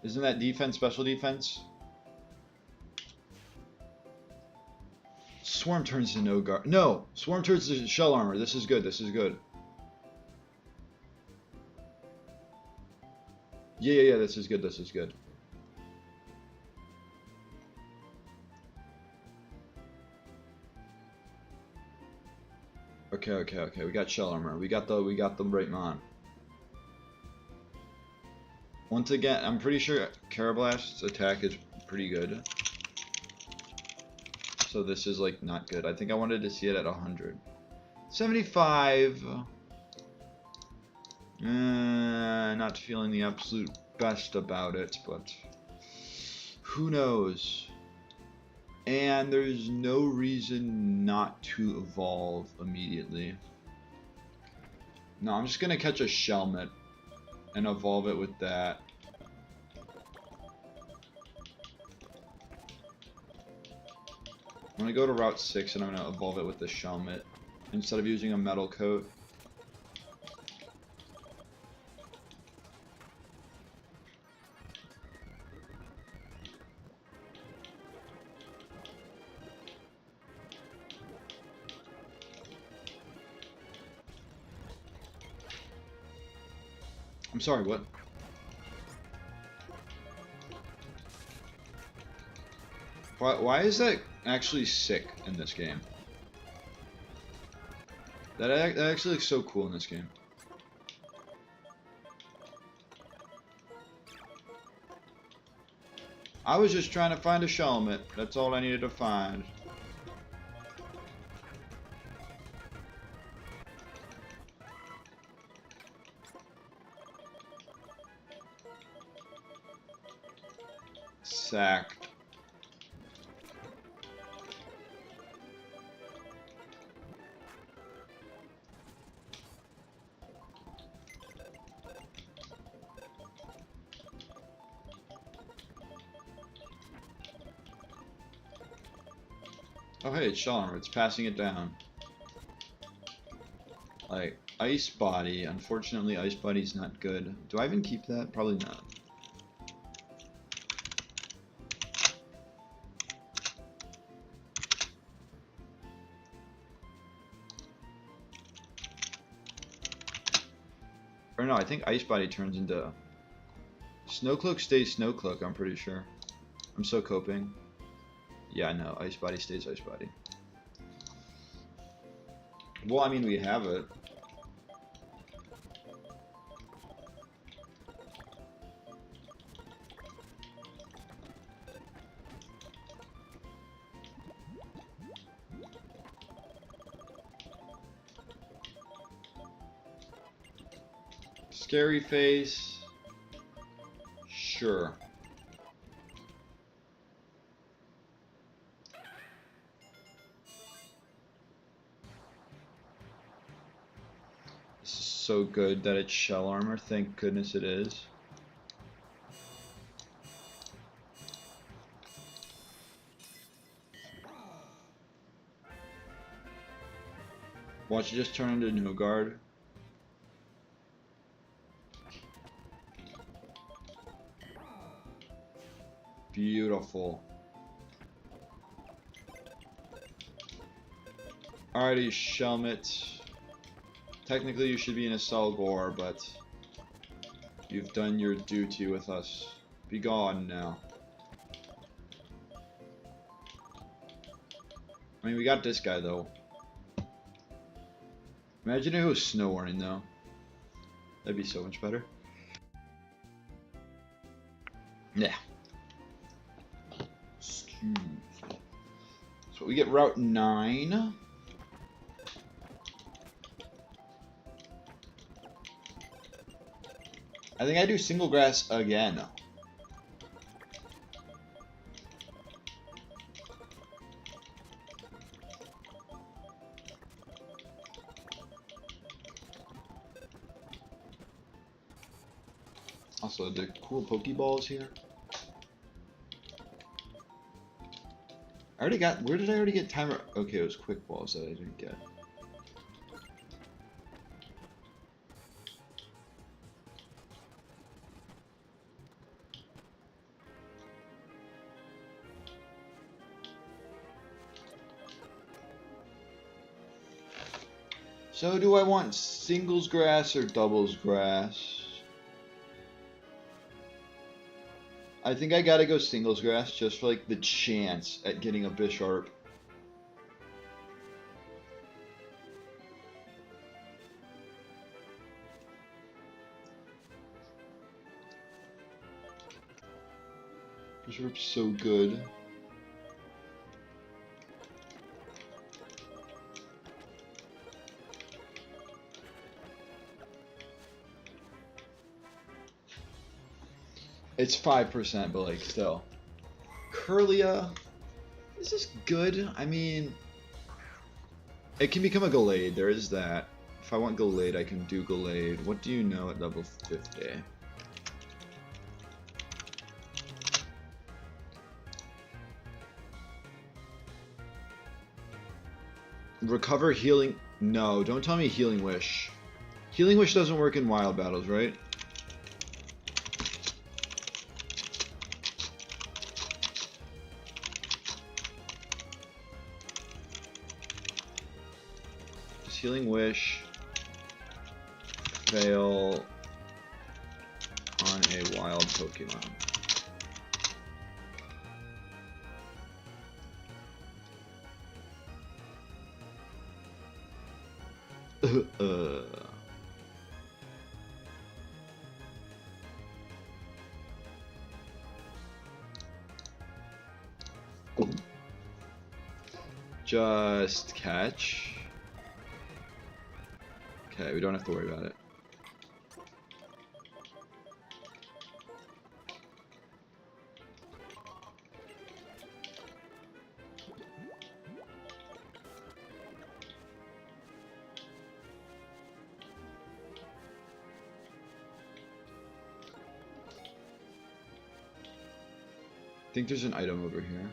Isn't that defense, special defense? Swarm turns to no guard. No! Swarm turns to shell armor. This is good, this is good. Yeah, this is good, this is good. Okay. We got shell armor. We got the right mon. Once again, I'm pretty sure Carablast's attack is pretty good. So this is like not good. I think I wanted to see it at 100. 75. Not feeling the absolute best about it, but who knows? And there's no reason not to evolve immediately. No, I'm just gonna catch a Shelmet and evolve it with that. I'm gonna go to Route 6 and I'm gonna evolve it with the Shelmet instead of using a metal coat. I'm sorry, what? Why is that actually sick in this game? That actually looks so cool in this game. I was just trying to find a Shelmet. That's all I needed to find. Sack. Oh hey, it's shell armor. It's passing it down. Like, Ice Body. Unfortunately, Ice Body's not good. Do I even keep that? Probably not. Or no, I think Ice Body turns into... Snowcloak stays Snowcloak, I'm pretty sure. I'm so coping. Yeah, no, Ice Body stays Ice Body. Well, I mean, we have it. Scary face. Sure. This is so good that it's shell armor. Thank goodness it is. Watch it just turn into no guard. Beautiful. Alrighty, Shelmet. Technically you should be in a Selgor, but you've done your duty with us. Be gone now. I mean, we got this guy though. Imagine if it was Snow Warning though. That'd be so much better. Yeah. Excuse me. So we get Route 9. I think I do single grass again. Also, the cool Pokeballs here. I already got. Where did I already get timer? Okay, it was quick balls that I didn't get. So do I want singles grass or doubles grass? I think I gotta go singles grass just for like the chance at getting a Bisharp. Reserve's so good. It's 5%, but like still. Curlia, is this good? I mean, it can become a Gallade, there is that. If I want Gallade, I can do Gallade. What do you know at level 50? Recover healing. No, don't tell me Healing Wish. Healing Wish doesn't work in wild battles, right? Does Healing Wish fail on a wild Pokemon? Just catch. Okay, we don't have to worry about it. I think there's an item over here.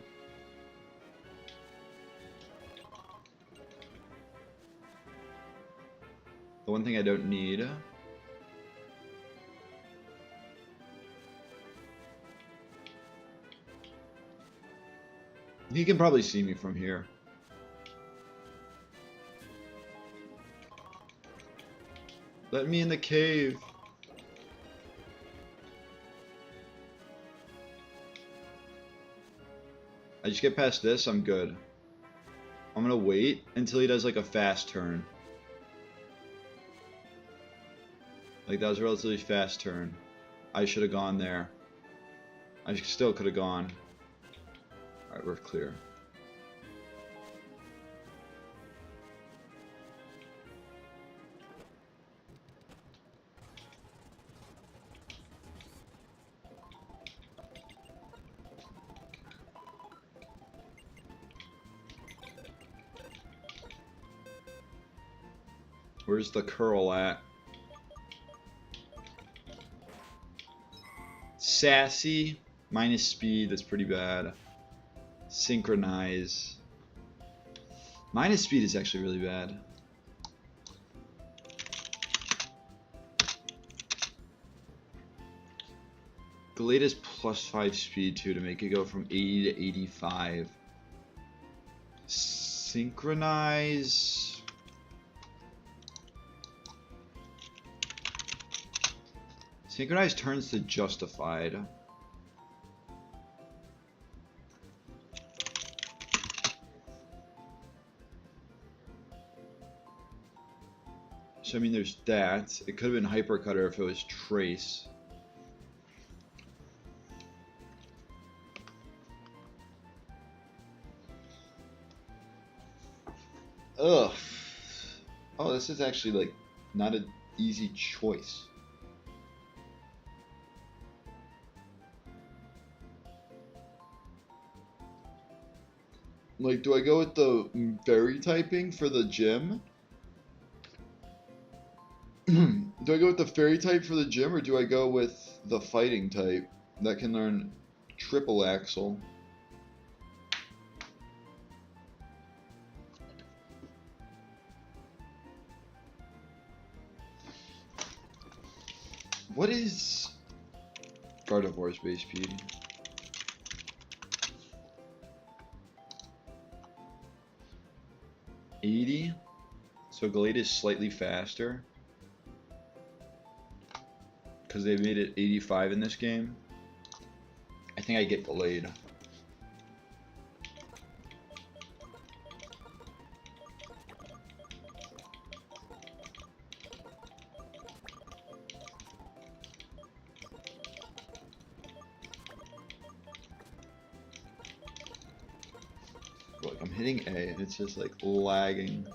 The one thing I don't need. He can probably see me from here. Let me in the cave. I just get past this, I'm good. I'm gonna wait until he does like a fast turn. Like that was a relatively fast turn. I should have gone there. I still could have gone. Alright, we're clear. Where's the curl at? Sassy, minus speed, that's pretty bad. Synchronize. Minus speed is actually really bad. Gallade is plus 5 speed too to make it go from 80 to 85. Synchronize. Synchronize turns to Justified. So I mean there's that. It could have been Hypercutter if it was Trace. Ugh. Oh, this is actually like not an easy choice. Like, do I go with the fairy typing for the gym? Do I go with the fairy type for the gym, or do I go with the fighting type that can learn triple axle? What is Gardevoir's base speed? $80, so Gallade is slightly faster because they made it 85 in this game. I think I get Gallade. Look, I'm hitting A and it's just like lagging.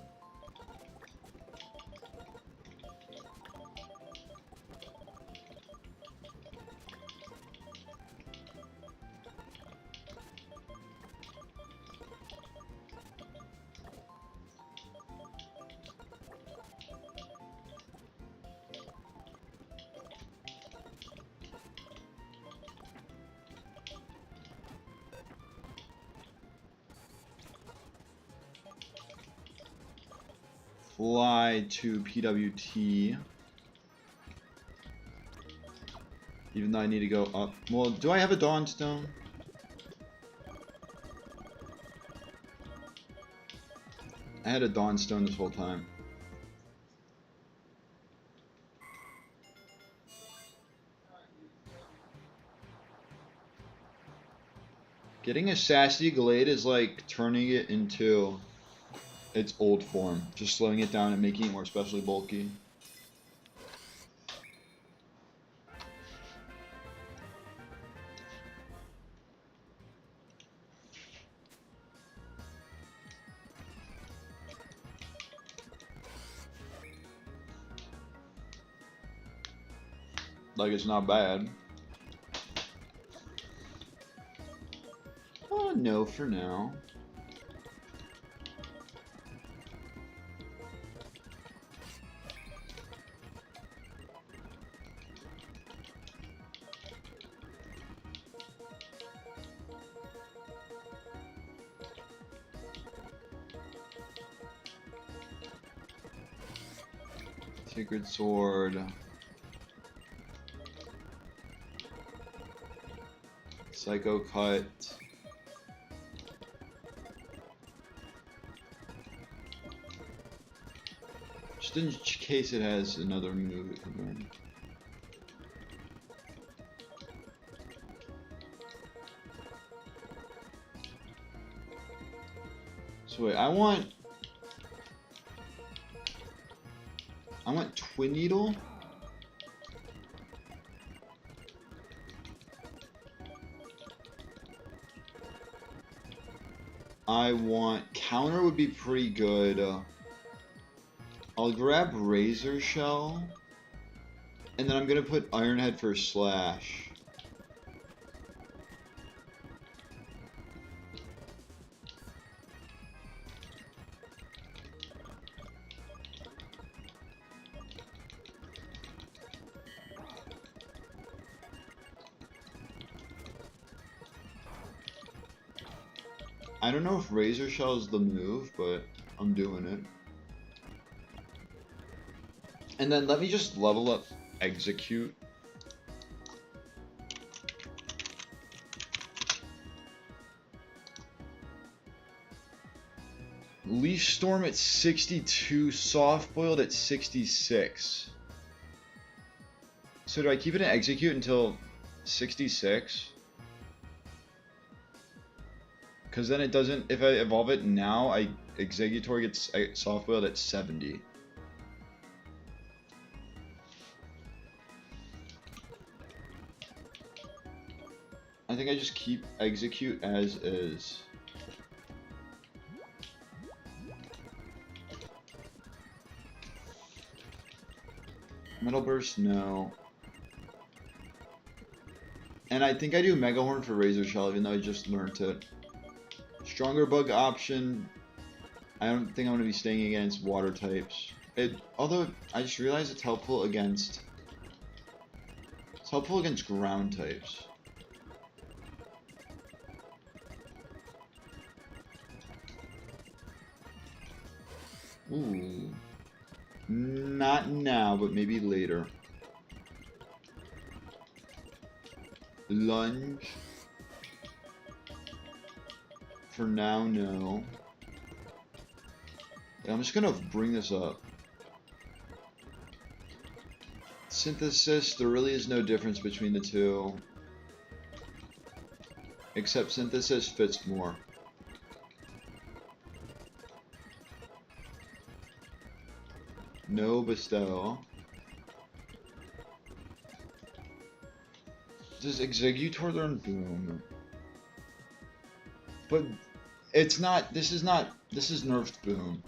Fly to PWT. Even though I need to go up. Well, do I have a Dawnstone? I had a Dawnstone this whole time. Getting a Sassy Glade is like turning it into its old form. Just slowing it down and making it more especially bulky. Like, it's not bad. Oh, no for now. Sacred Sword. Psycho Cut. Just in case it has another move it can learn. So wait, I want Twin Needle. I want Counter would be pretty good. I'll grab Razor Shell, and then I'm gonna put Iron Head for Slash. I don't know if Razor Shell is the move, but I'm doing it. And then let me just level up Execute. Leash Storm at 62, Soft Boiled at 66. So do I keep it in Execute until 66? Because then it doesn't, if I evolve it now, Executor gets Soft Boiled at 70. I think I just keep Execute as is. Metal Burst, no. And I think I do Mega Horn for Razor Shell, even though I just learned it. Stronger Bug option. I don't think I'm going to be staying against water types. Although I just realized it's helpful against ground types. Ooh. Not now, but maybe later. Lunge. For now, no. I'm just gonna bring this up. Synthesis, there really is no difference between the two. Except Synthesis fits more. No Bestow. Does Executor learn Boom? But It's not. This is not. This is nerfed boom.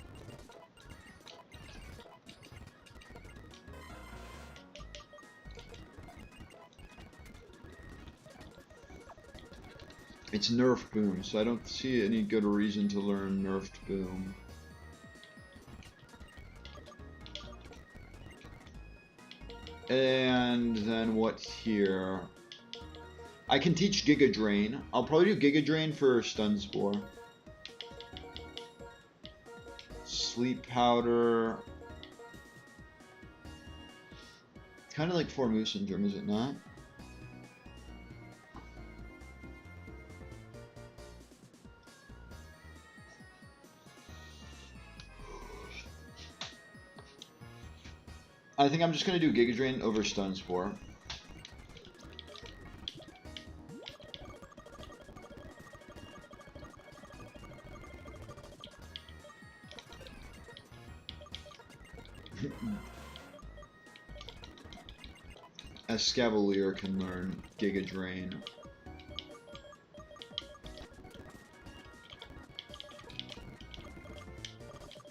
It's nerfed boom, so I don't see any good reason to learn nerfed boom. And then what here? I can teach Giga Drain. I'll probably do Giga Drain for Stun Spore. Sleep Powder. Kind of like Formu Syndrome, is it not? I think I'm just going to do Giga Drain over Stun Spore. Escavalier can learn Giga Drain.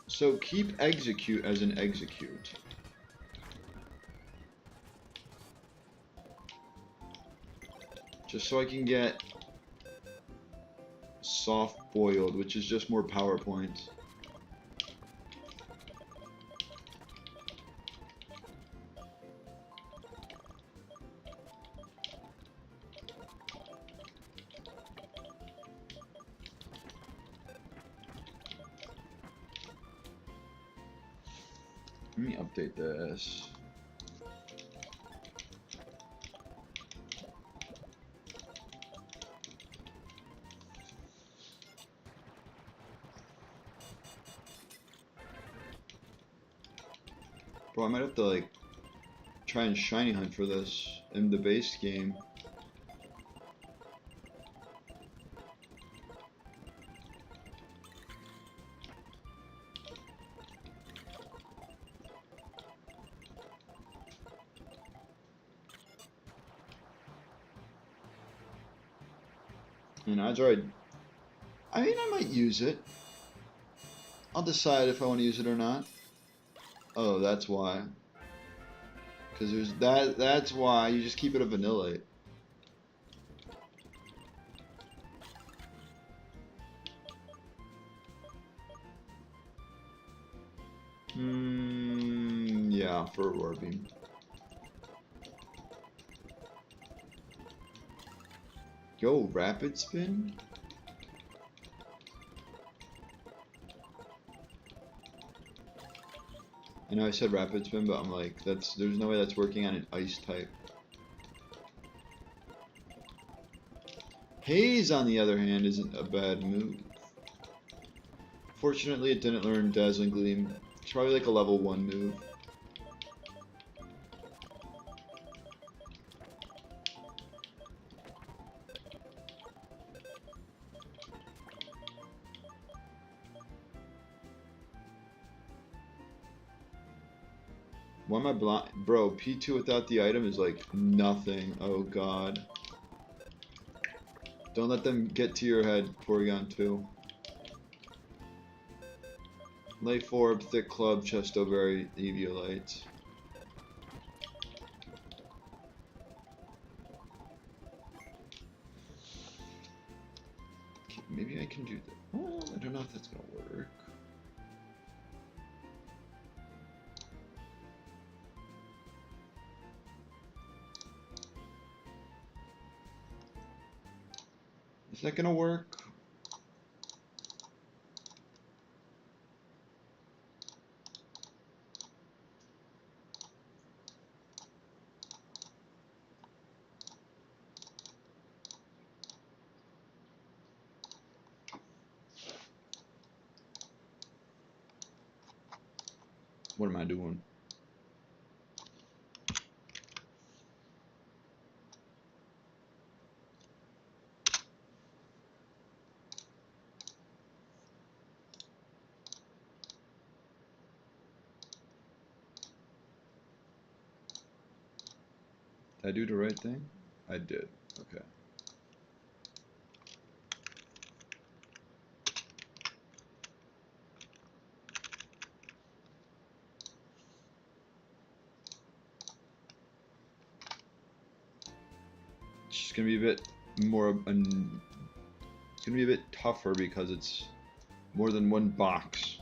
So keep Execute as an Execute. Just so I can get Soft Boiled, which is just more power points. Let me update this. Bro, I might have to like try and shiny hunt for this in the base game. And odds are I mean, I might use it. I'll decide if I want to use it or not. Oh, that's why. Because there's that's why you just keep it a vanillate. Yeah, for Aurora Beam. Yo, Rapid Spin? I know I said Rapid Spin, but I'm like, there's no way that's working on an Ice type. Haze, on the other hand, isn't a bad move. Fortunately, it didn't learn Dazzling Gleam. It's probably like a level 1 move. Why am I blind? Bro, P2 without the item is like nothing. Oh god. Don't let them get to your head, Porygon 2. Light Orb, Thick Club, Chesto Berry, Eviolite. Okay, maybe I can do that. Oh, I don't know if that's gonna work. Is that gonna work? What am I doing? Did I do the right thing? I did. Okay. gonna be a bit more. It's gonna be a bit tougher because it's more than one box.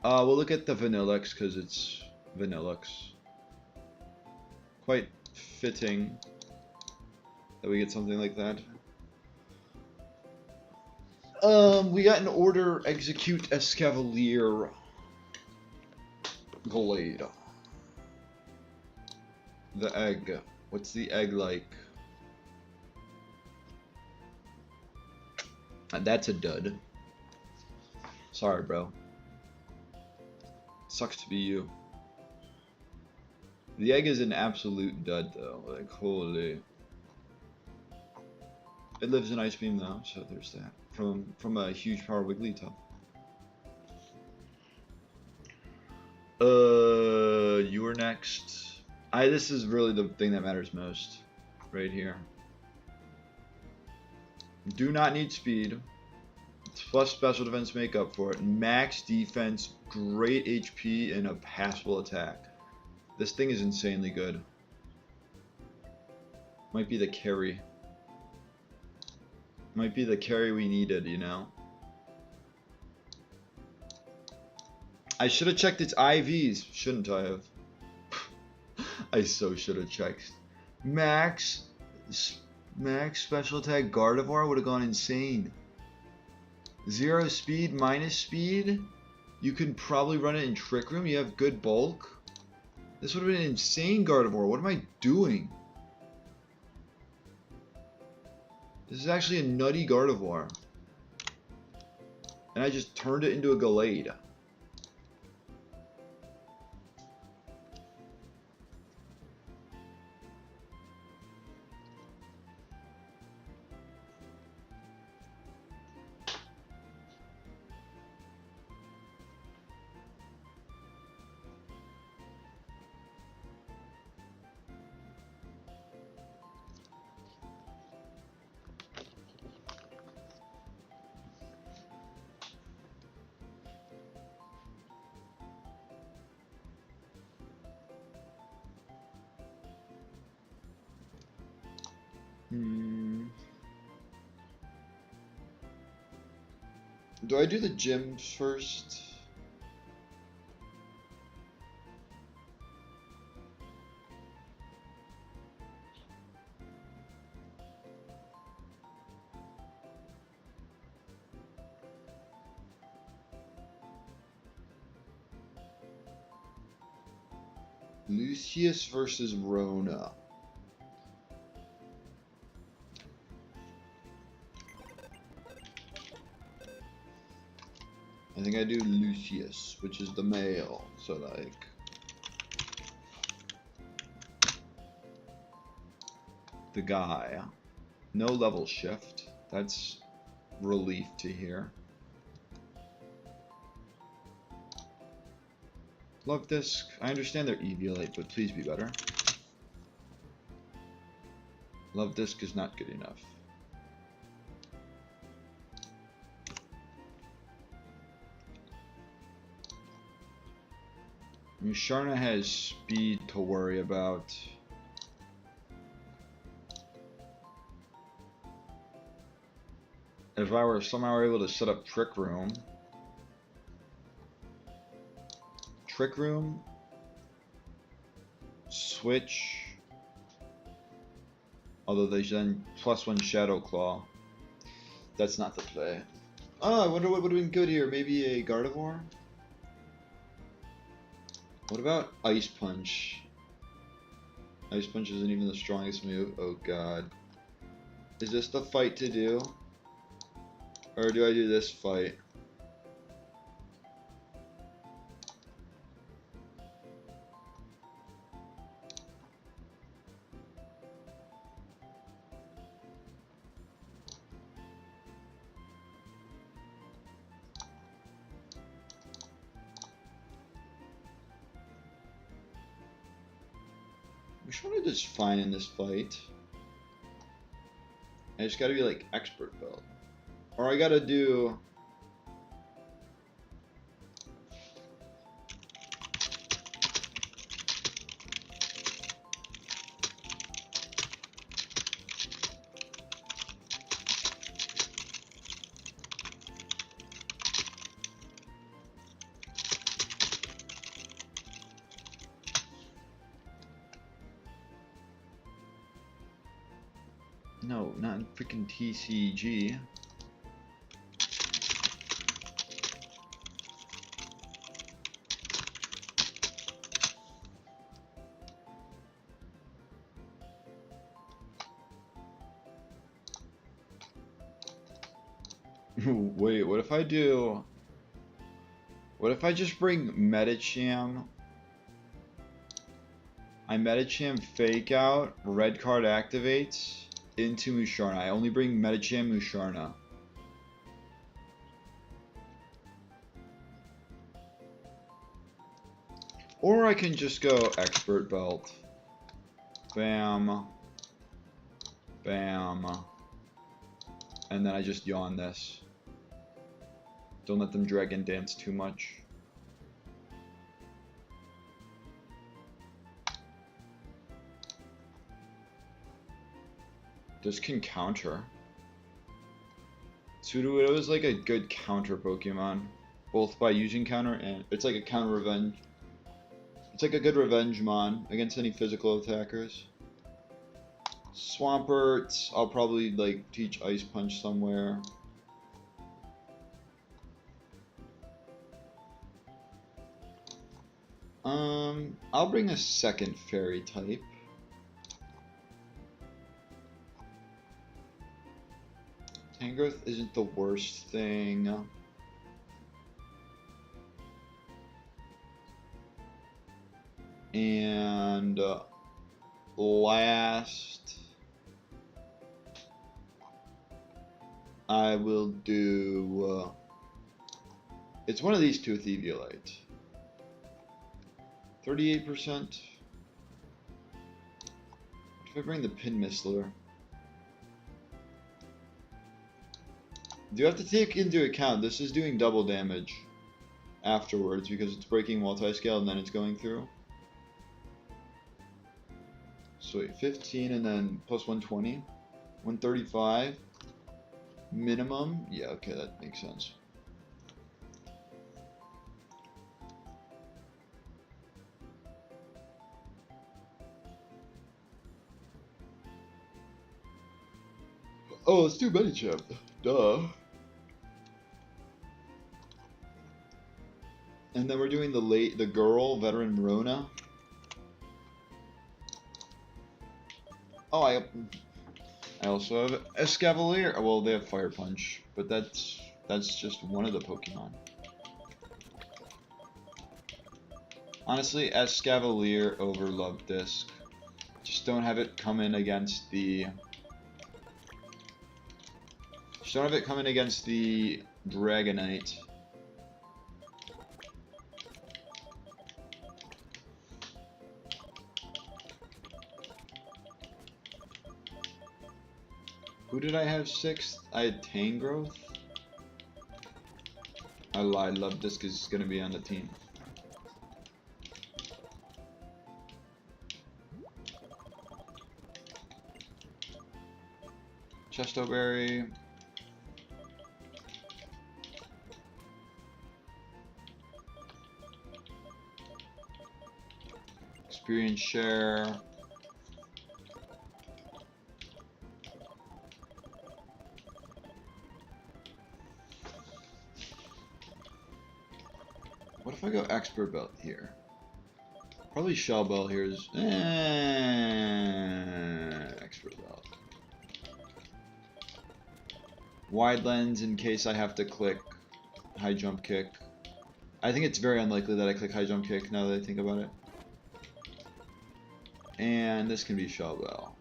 We'll look at the Vanillux because it's Vanillux. Quite fitting that we get something like that. We got an order execute Escavalier Glade. The egg. What's the egg like? That's a dud. Sorry, bro. Sucks to be you. The egg is an absolute dud, though. Like, holy. It lives in Ice Beam, though, so there's that. From a huge power Wigglytuff. You're next. This is really the thing that matters most. Right here. Do not need speed. Plus special defense make up for it. Max defense, great HP, and a passable attack. This thing is insanely good. Might be the carry. Might be the carry we needed, you know? I should have checked its IVs, shouldn't I have? I so should have checked. Max special attack Gardevoir would have gone insane. 0 speed, minus speed. You could probably run it in Trick Room. You have good bulk. This would have been insane, Gardevoir. What am I doing? This is actually a nutty Gardevoir. And I just turned it into a Gallade. Do I do the gym first? Lucius versus Rona. I think I do Lucius, which is the male, so like... the guy. No level shift. That's relief to hear. Love Disc. I understand they're Eviolite, but please be better. Love Disc is not good enough. Sharna has speed to worry about. If I were somehow able to set up Trick Room, switch, although they then +1 Shadow Claw. That's not the play. Oh, I wonder what would have been good here. Maybe a Gardevoir? What about Ice Punch? Ice Punch isn't even the strongest move. Oh god. Is this the fight to do? Or do I do this fight? Sharna does fine in this fight. I just gotta be like expert belt. Or I gotta do... No, not in freaking TCG. Wait, what if I do... What if I just bring Metacham? I Metacham Fake Out, red card activates, into Musharna. I only bring Metacham Musharna. Or I can just go Expert Belt. Bam. Bam. And then I just yawn this. Don't let them dragon dance too much. This can counter. Sudowoodo is like a good counter Pokemon. Both by using counter and... It's like a counter revenge. It's like a good revenge mon against any physical attackers. Swampert, I'll probably like teach Ice Punch somewhere. I'll bring a second fairy type. Tangrowth isn't the worst thing. And last, I will do. It's one of these two with Eviolite. 38%. If I bring the Pin Mistler. You have to take into account this is doing double damage afterwards because it's breaking multi-scale and then it's going through. Sweet, 15 and then plus 120. 135 minimum. Yeah, okay, that makes sense. Oh, let's do Medicham. Duh. And then we're doing the girl, Veteran Rona. Oh, I also have Escavalier. Well, they have Fire Punch, but that's just one of the Pokemon. Honestly, Escavalier over Love Disc. Just don't have it come in against the... Just don't have it come in against the Dragonite. Who did I have 6th? I had Tangrowth. I lied, Love Disc is gonna be on the team. Chestoberry. Experience share. What if I go Expert Belt here? Probably Shell Bell here is Expert Belt. Wide Lens in case I have to click High Jump Kick. I think it's very unlikely that I click High Jump Kick now that I think about it. And this can be Shell Bell.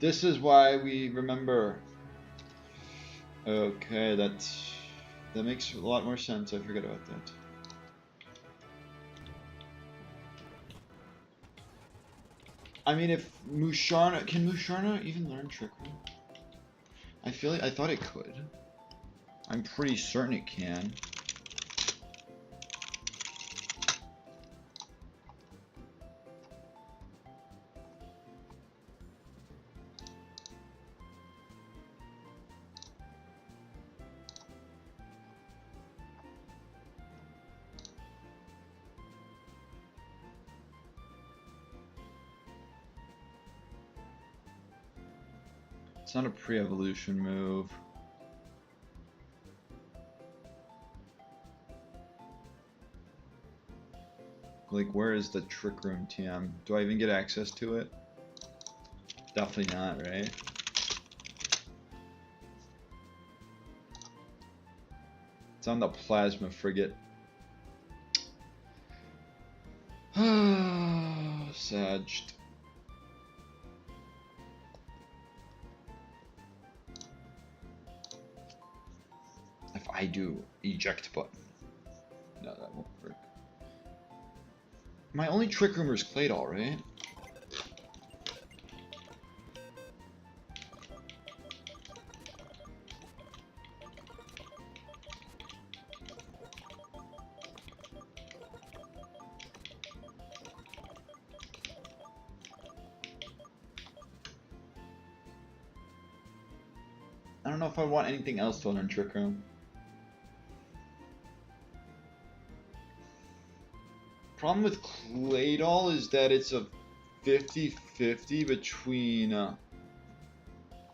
This is why we remember. Okay, that makes a lot more sense. I forgot about that. I mean, if Musharna... Can Musharna even learn Trick Room? I feel like I thought it could. I'm pretty certain it can. It's not a pre-evolution move. Like, where is the Trick Room TM? Do I even get access to it? Definitely not, right? It's on the Plasma Frigate. Saged. If I do eject button. No, that won't work. My only Trick Roomer is Claydol, right? I don't know if I want anything else to learn Trick Room. Problem with Claydol is that it's a 50-50 between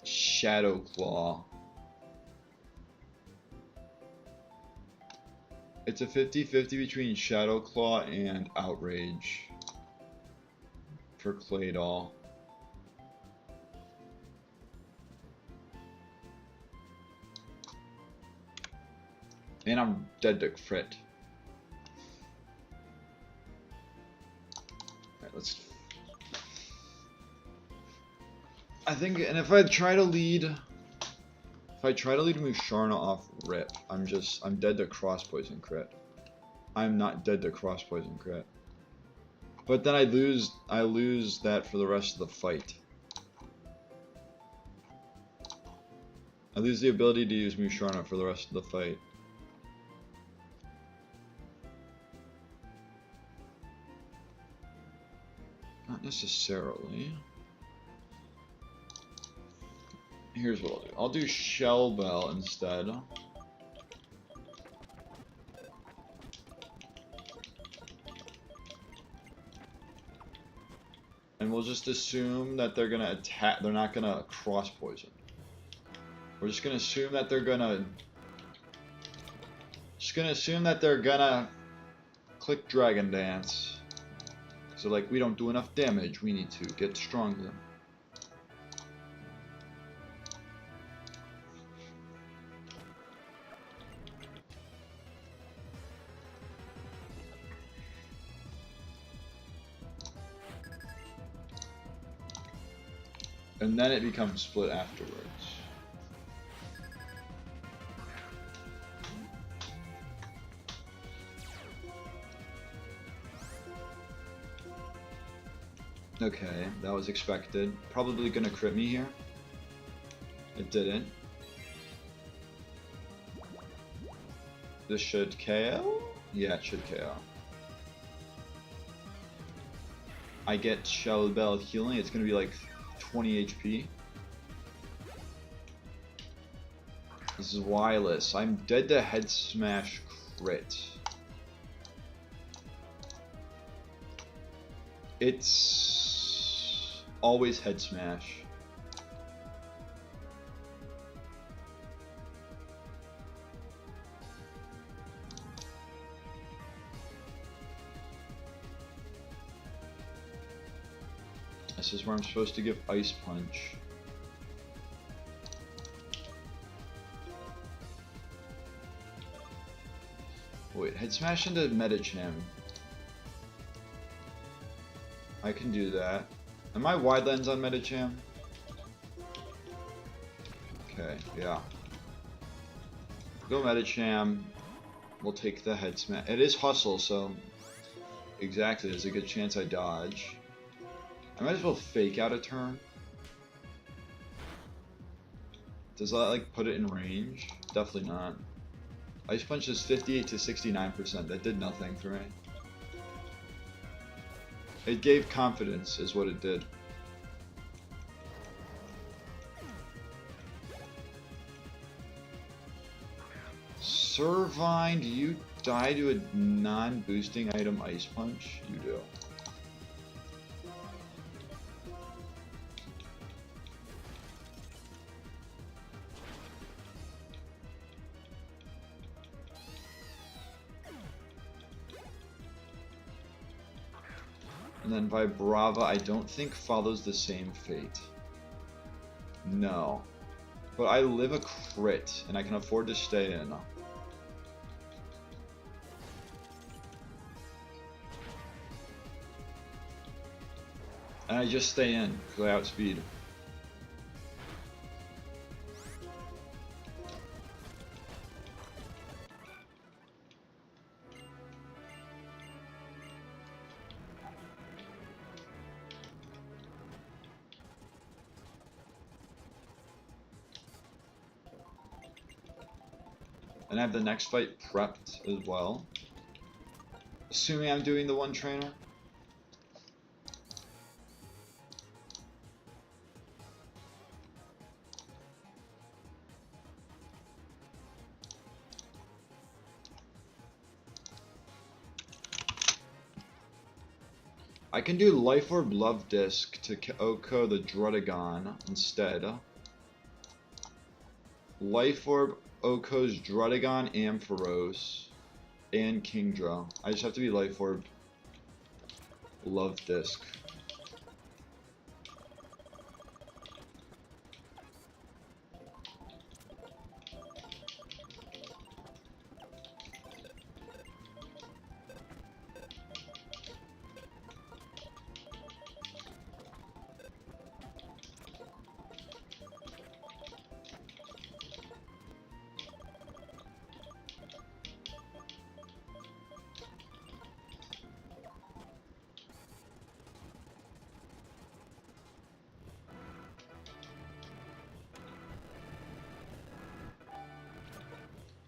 Shadow Claw. It's a 50-50 between Shadow Claw and Outrage for Claydol. And I'm dead to crit. Alright, let's... I think, and if I try to lead... If I try to lead Musharna off rip, I'm dead to cross poison crit. I'm not dead to cross poison crit. But then I lose that for the rest of the fight. I lose the ability to use Musharna for the rest of the fight. Not necessarily. Here's what I'll do. I'll do Shell Bell instead. And we'll just assume that they're gonna attack. They're not gonna cross poison. We're just gonna assume that they're gonna. Just gonna assume that they're gonna click Dragon Dance. So like, we don't do enough damage, we need to get stronger. And then it becomes split afterwards. Okay, that was expected. Probably gonna crit me here. It didn't. This should KO? Yeah, it should KO. I get Shell Bell healing, it's gonna be like 20 HP. This is wireless. I'm dead to Head Smash crit. It's always Head Smash. This is where I'm supposed to give Ice Punch. Wait, Head Smash into Medicham. I can do that. Am I wide lens on Medicham? Okay, yeah. Go Medicham. We'll take the Head Smash. It is Hustle, so exactly, there's a good chance I dodge. I might as well fake out a turn. Does that like put it in range? Definitely not. Ice Punch is 58 to 69%. That did nothing for me. It gave confidence, is what it did. Servine, do you die to a non-boosting item Ice Punch? You do. And then Vibrava, I don't think follows the same fate. No. But I live a crit, and I can afford to stay in. And I just stay in, because I outspeed. And I have the next fight prepped as well. Assuming I'm doing the one trainer. I can do Life Orb Love Disc to Oko the Drudagon instead. Life Orb Oko's Drudagon, Ampharos, and Kingdra. I just have to be Life Orb Love Disc.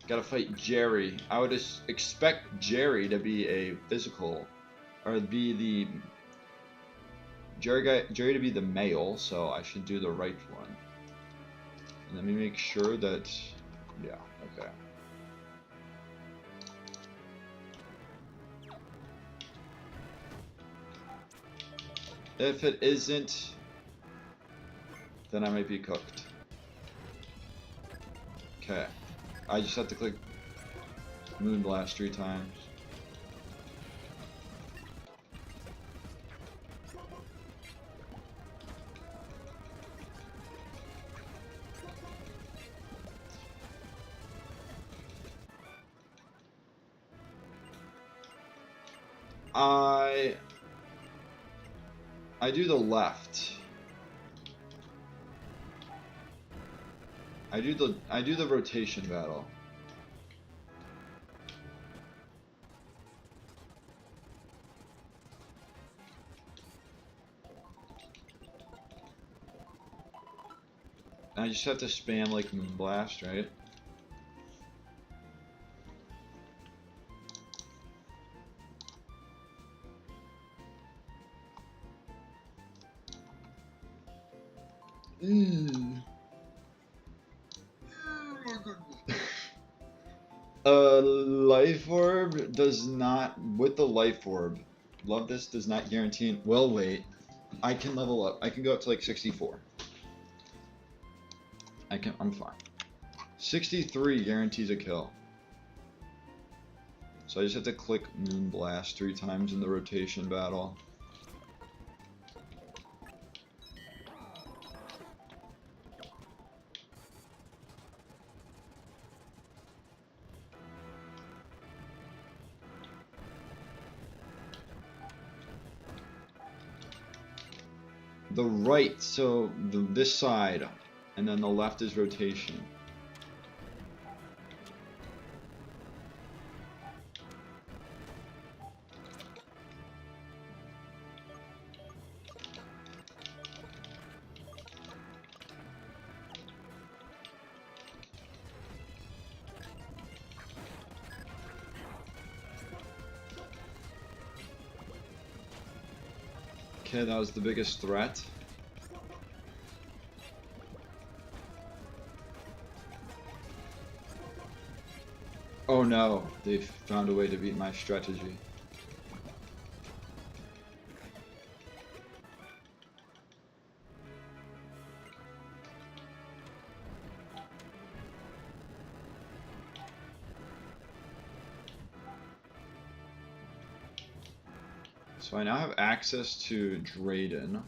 Gotta fight Jerry. I would expect Jerry to be a physical, or be the Jerry to be the male. So I should do the right one. Let me make sure that, yeah, okay. If it isn't, then I might be cooked. Okay. I just have to click Moonblast 3 times. I do the left. I do the rotation battle. I just have to spam like Moonblast, right? Life Orb does not, with the Life Orb, Love This does not guarantee, well wait, I can level up, I can go up to like 64. I'm fine. 63 guarantees a kill. So I just have to click Moonblast 3 times in the rotation battle. The right, so this side, and then the left is rotation. Okay, that was the biggest threat. Oh no, they've found a way to beat my strategy. So I now have access to Drayden.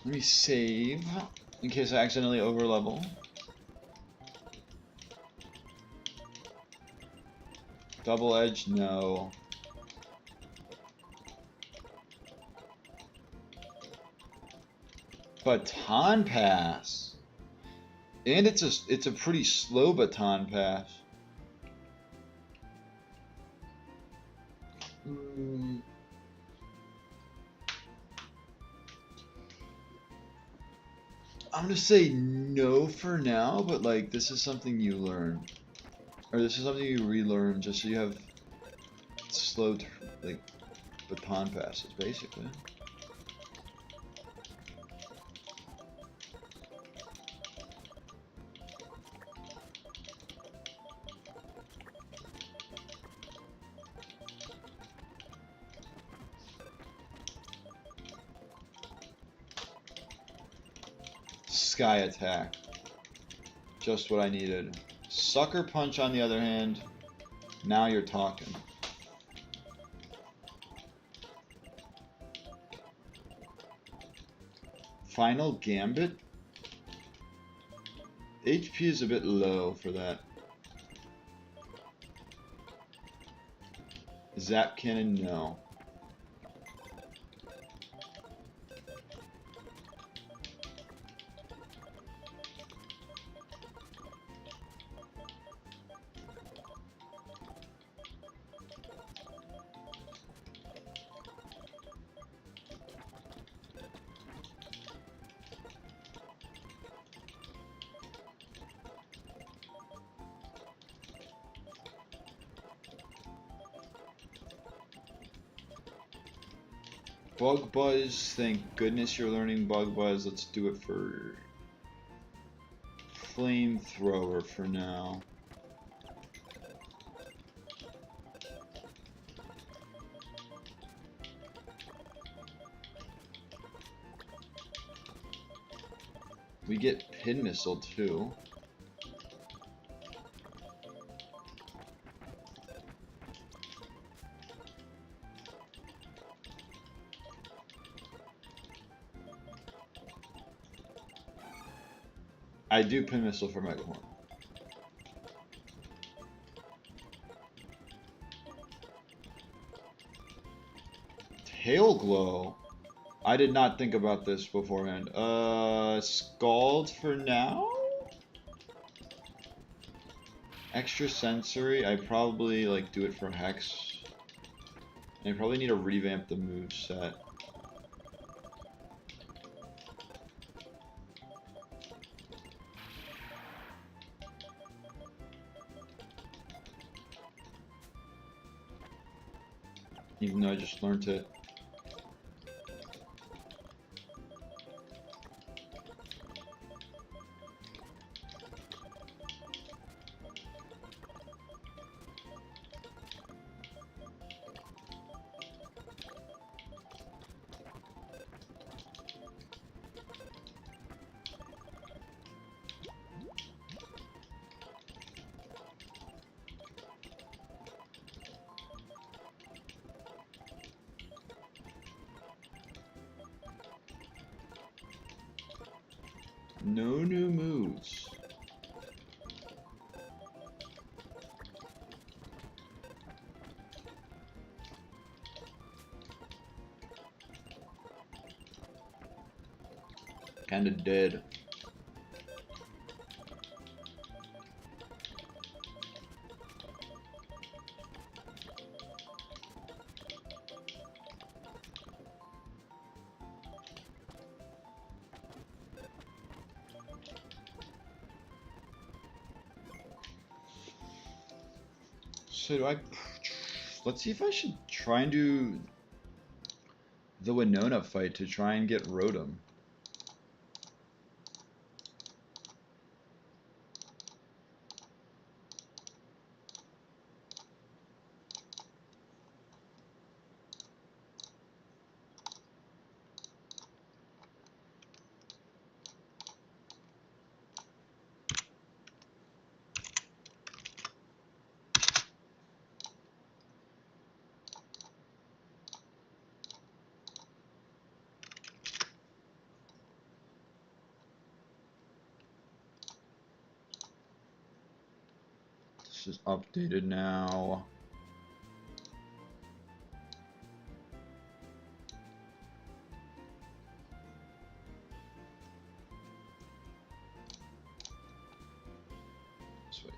Let me save in case I accidentally overlevel. Double edge, no. Baton pass. And it's a pretty slow baton pass. I'm gonna say no for now, but like this is something you learn. Or this is something you relearn just so you have slow like baton passes basically. Sky attack. Just what I needed. Sucker punch on the other hand. Now you're talking. Final Gambit? HP is a bit low for that. Zap Cannon, no. Bug Buzz, thank goodness you're learning Bug Buzz. Let's do it for Flamethrower for now. We get Pin Missile too. I do Pin Missile for Megahorn. Tail Glow? I did not think about this beforehand. Scald for now? Extra Sensory, I probably like do it for Hex. And I probably need to revamp the moveset. Even though I just learned it. No new moves. Kinda dead. So do I... Let's see if I should try and do the Winona fight to try and get Rotom. This is updated now. Sweet.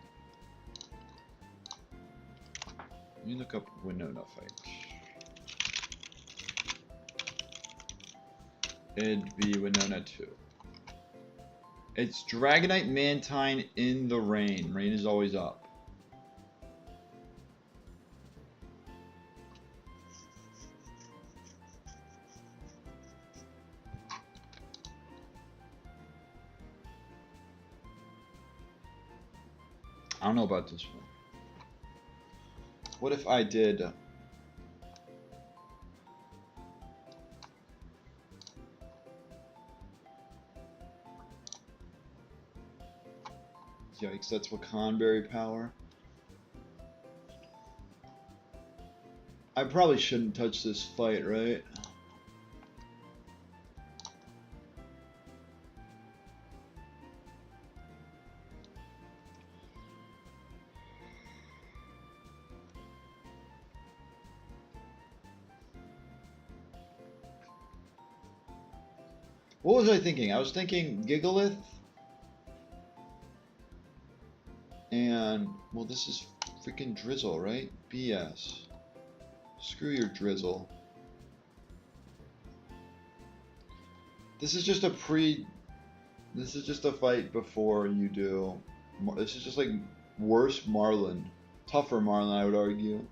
Let me look up Winona fight. It'd be Winona 2. It's Dragonite Mantine in the rain. Rain is always up. I don't know about this one. What if I did... Yikes, that's Wakanberry power. I probably shouldn't touch this fight, right? What was I thinking? I was thinking Gigalith. And, well, this is freaking Drizzle, right? BS. Screw your Drizzle. This is just a This is just a fight before you do... This is just like worse Marlin. Tougher Marlin, I would argue.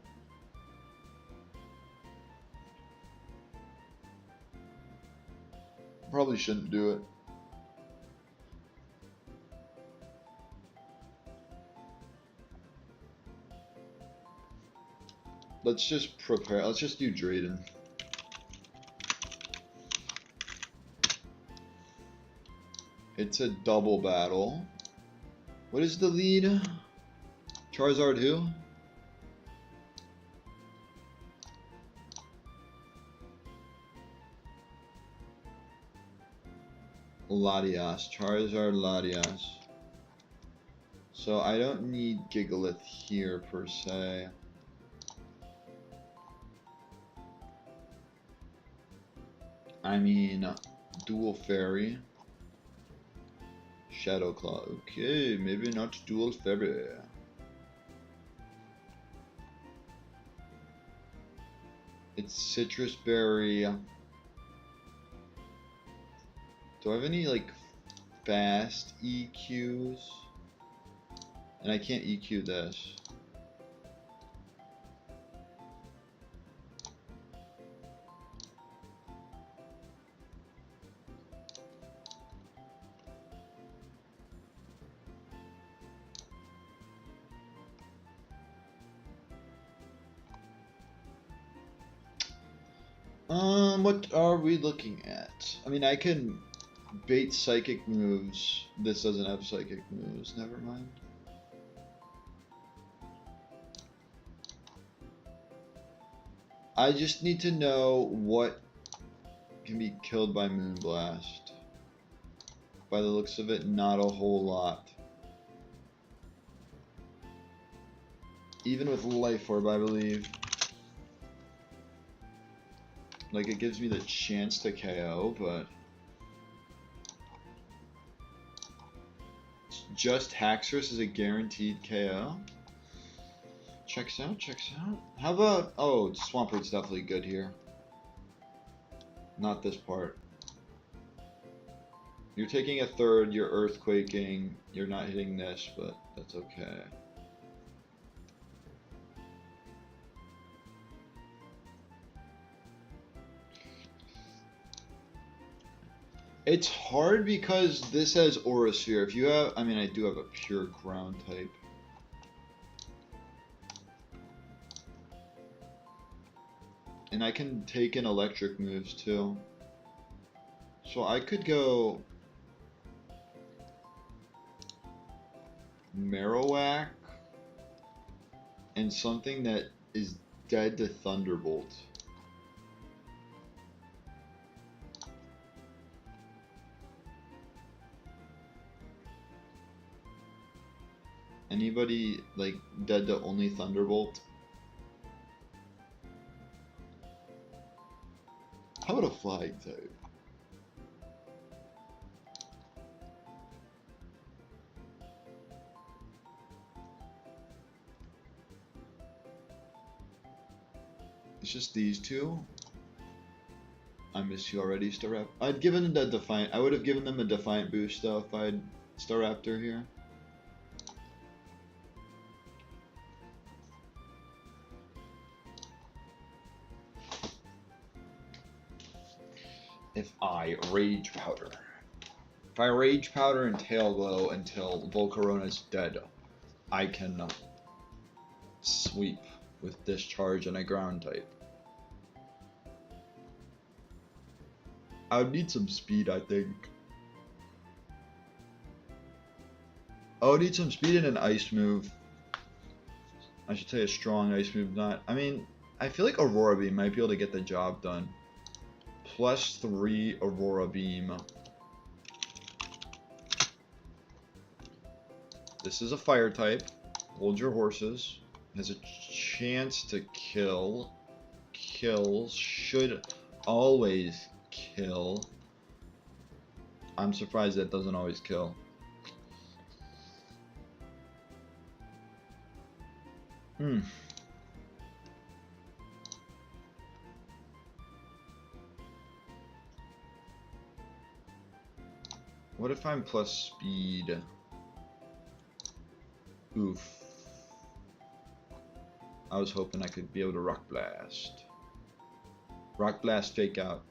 Probably shouldn't do it. Let's just prepare. Let's just do Drayden. It's a double battle. What is the lead? Charizard who? Latias. Charizard Latias. So I don't need Gigalith here per se. I mean, Dual Fairy. Shadow Claw. Okay, maybe not Dual Fairy. It's Citrus Berry. Do I have any, like, fast EQs? And I can't EQ this. What are we looking at? I mean, I can bait psychic moves. This doesn't have psychic moves. Never mind. I just need to know what can be killed by Moonblast. By the looks of it, not a whole lot. Even with Life Orb, I believe. Like, it gives me the chance to KO, but... Just Haxorus is a guaranteed KO. Checks out, checks out. How about... Oh, Swampert's definitely good here. Not this part. You're taking a third, you're earthquaking, you're not hitting this, but that's okay. It's hard because this has Aura Sphere. If you have, I mean, I do have a pure ground type. And I can take in electric moves too. So I could go Marowak and something that is dead to Thunderbolt. Anybody like dead to only Thunderbolt? How about a flying type? It's just these two. I miss you already, Staraptor. I'd given them a Defiant. I would have given them a Defiant boost though if I'd Staraptor here. If I Rage Powder. If I Rage Powder and Tail Glow until Volcarona's dead, I can sweep with Discharge and a ground type. I would need some speed, I think. I would need some speed and an ice move. I should say a strong ice move, not... I mean, I feel like Aurora Beam might be able to get the job done. +3 Aurora Beam. This is a fire type. Hold your horses. Has a chance to kill. Kills. Should always kill. I'm surprised that doesn't always kill. What if I'm plus speed? Oof. I was hoping I could be able to Rock Blast. Rock Blast fake out.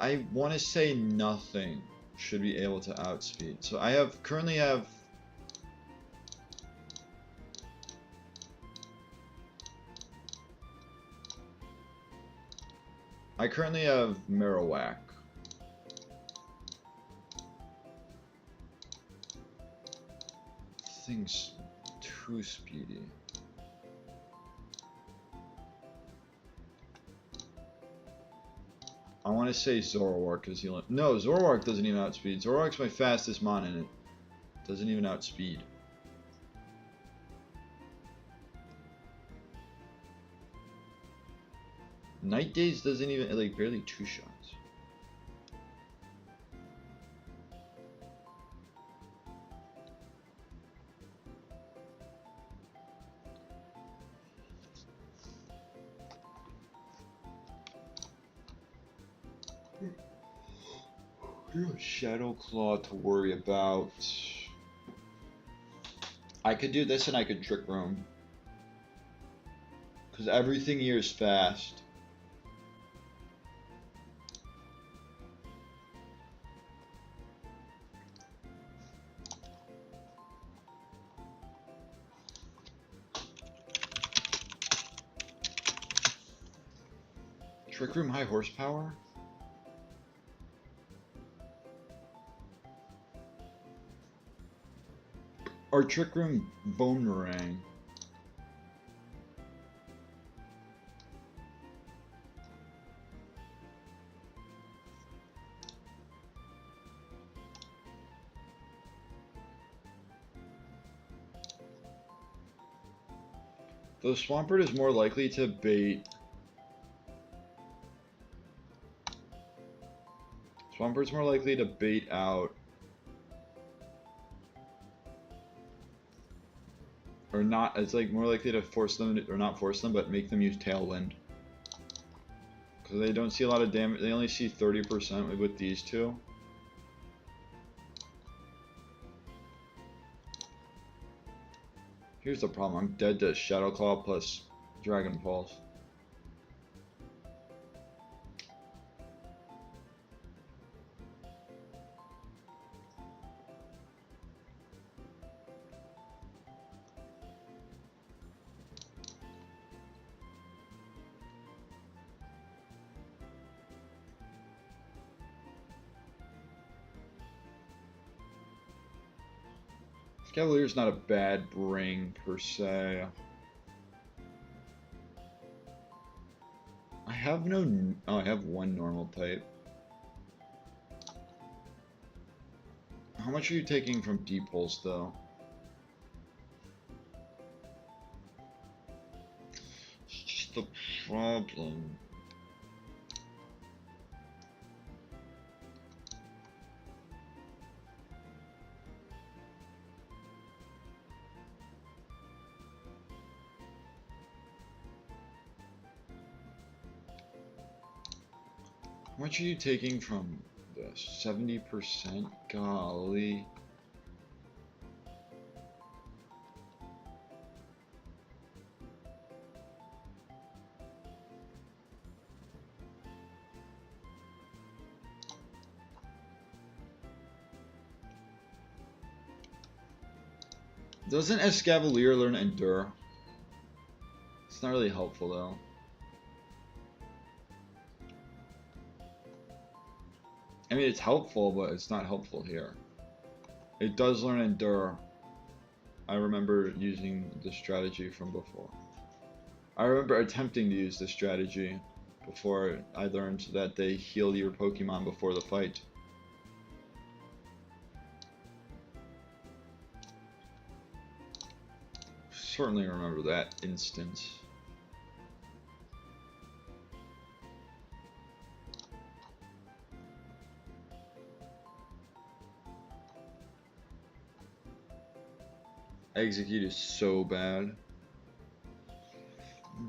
I want to say nothing should be able to outspeed. So I currently have Marowak. Thing's too speedy. I want to say Zoroark because no, Zoroark doesn't even outspeed. Zoroark's my fastest mon and it doesn't even outspeed. Night Days doesn't even, like, barely 2 shots. Shadow Claw to worry about. I could do this and I could Trick Room. Because everything here is fast. Trick Room high horsepower? Or Trick Room Boomerang? The Swampert is more likely to bait. Swampert's more likely to bait out. Or not, it's like more likely to force them, or not force them, but make them use Tailwind. Because they don't see a lot of damage, they only see 30% with these two. Here's the problem, I'm dead to Shadow Claw plus Dragon Pulse. Cavalier's not a bad ring per se. I have no. Oh, I have one normal type. How much are you taking from D-Pulse though? It's just the problem. How much are you taking from this? 70%? Golly. Doesn't Escavalier learn Endure? It's not really helpful though. I mean, it's helpful, but it's not helpful here. It does learn Endure. I remember using the strategy from before. I remember attempting to use this strategy before I learned that they heal your Pokemon before the fight. Certainly remember that instance. Execute is so bad.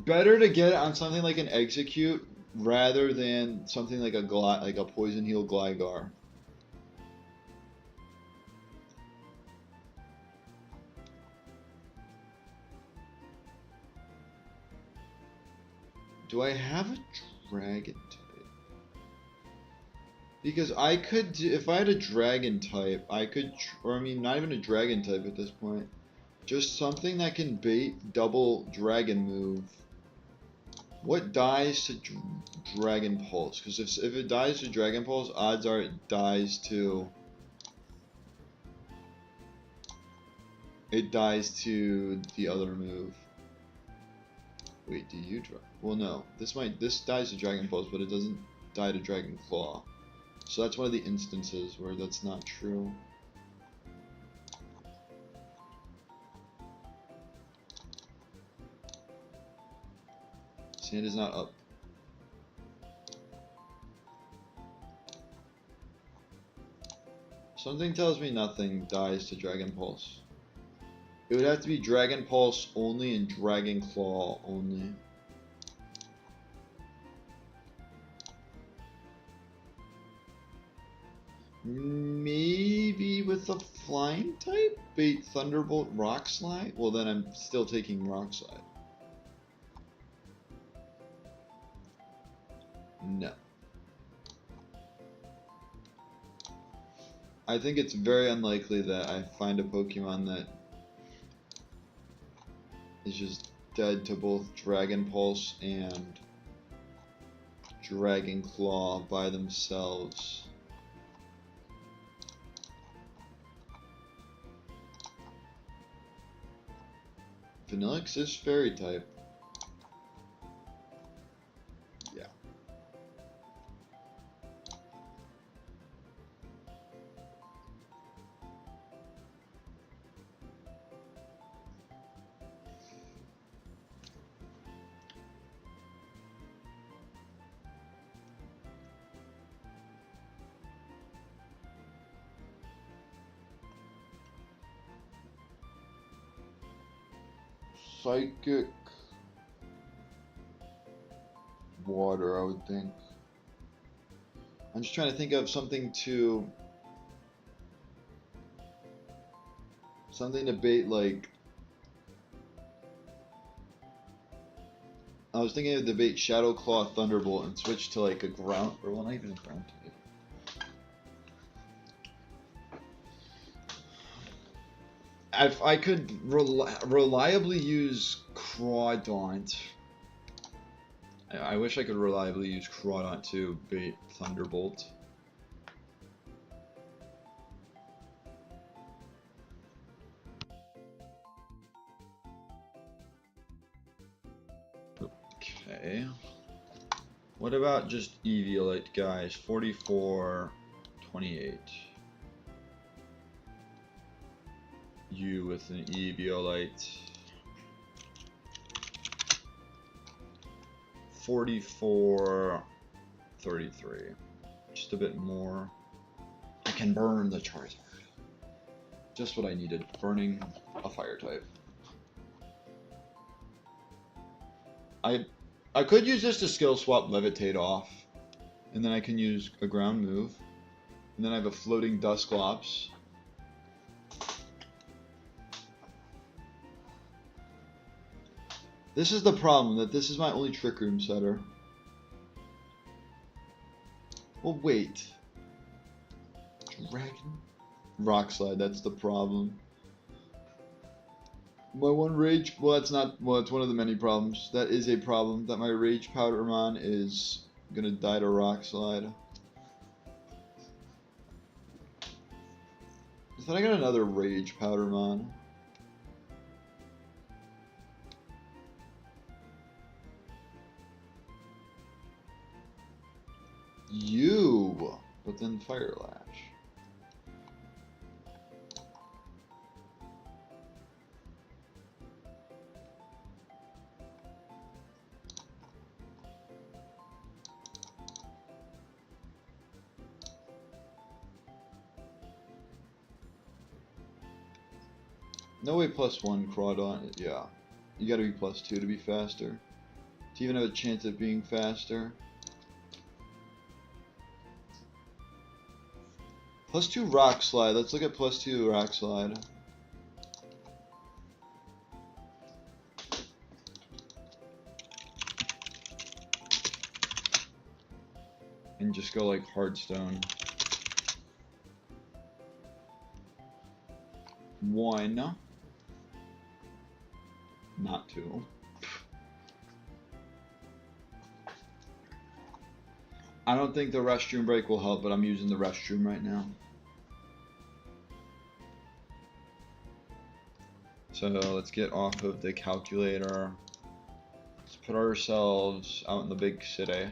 Better to get it on something like an Execute rather than something like a Poison Heal Gligar. Do I have a Dragon type? Because I could, if I had a Dragon type, I could, or I mean, not even a Dragon type at this point. Just something that can bait double Dragon move. What dies to Dragon Pulse? Because if it dies to Dragon Pulse, odds are it dies to... It dies to the other move. Wait, do you draw? Well, no. This dies to Dragon Pulse, but it doesn't die to Dragon Claw. So that's one of the instances where that's not true. Sand is not up. Something tells me nothing dies to Dragon Pulse. It would have to be Dragon Pulse only and Dragon Claw only. Maybe with a flying type? Bait Thunderbolt Rock Slide? Well, then I'm still taking Rock Slide. No. I think it's very unlikely that I find a Pokemon that is just dead to both Dragon Pulse and Dragon Claw by themselves. Vanillix is Fairy type. Yeah. Psychic water, I would think. I'm just trying to think of something to bait, like I was thinking of the bait Shadow Claw Thunderbolt and switch to like a ground, or well, not even a ground type. If I could reliably use Crawdaunt, I wish I could reliably use Crawdaunt to bait Thunderbolt. Okay. What about just Eviolite, guys? 44, 28. You with an Eviolite. 44, 33. Just a bit more. I can burn the Charizard. Just what I needed. Burning a fire type. I could use this to skill swap Levitate off. And then I can use a ground move. And then I have a floating Dusclops. This is the problem, that this is my only Trick Room setter. Well, wait. Dragon? Rock Slide, that's the problem. My one Rage, well that's not, well it's one of the many problems. That is a problem, that my Rage Powdermon is gonna die to Rock Slide. I thought I got another Rage Powdermon. You, but then Fire Lash. No way +1 Crawdon, yeah. You gotta be +2 to be faster. To even have a chance of being faster. +2 Rock Slide, let's look at +2 Rock Slide. And just go like Hardstone. 1. Not 2. I don't think the restroom break will help, but I'm using the restroom right now. So let's get off of the calculator. Let's put ourselves out in the big city.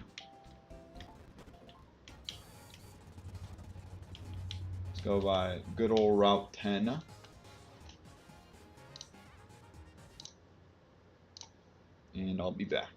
Let's go by good old Route 10. And I'll be back.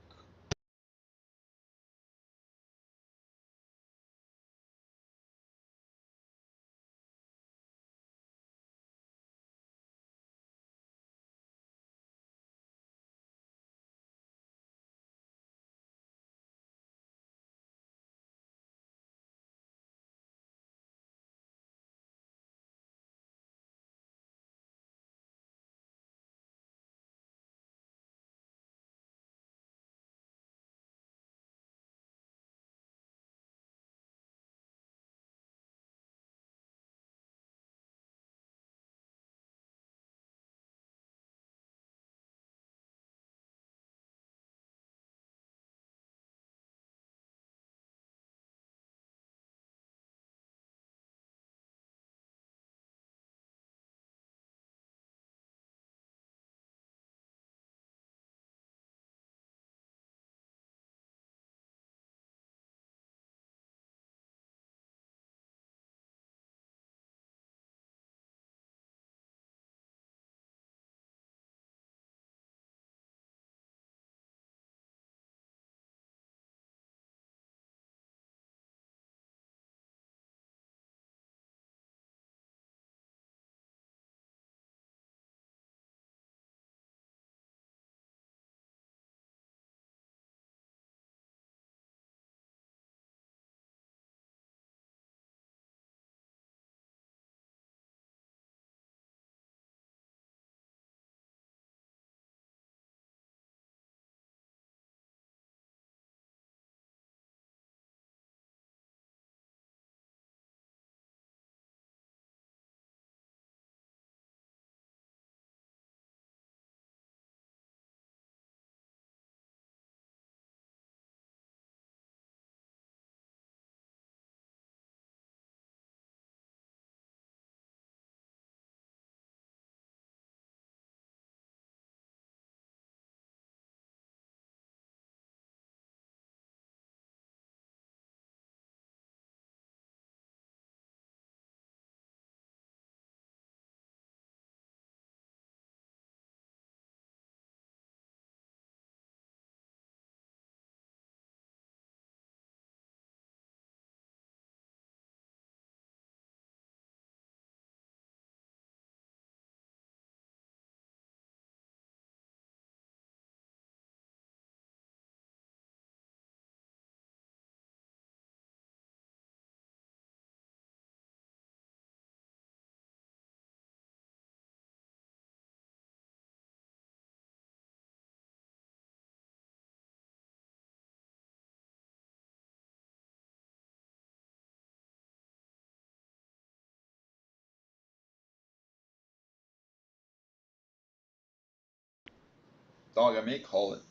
Dog, I may call it.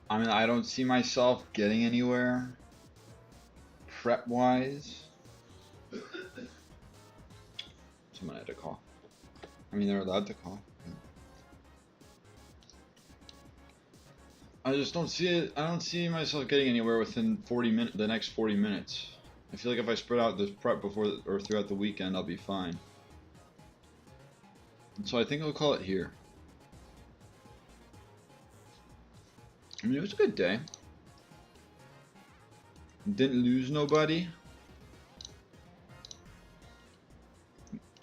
I mean, I don't see myself getting anywhere prep-wise. Someone had to call. I mean, they're allowed to call. I just don't see it. I don't see myself getting anywhere within 40 minutes. The next 40 minutes. I feel like if I spread out this prep before or throughout the weekend, I'll be fine. And so I think I'll call it here. I mean, it was a good day. Didn't lose nobody.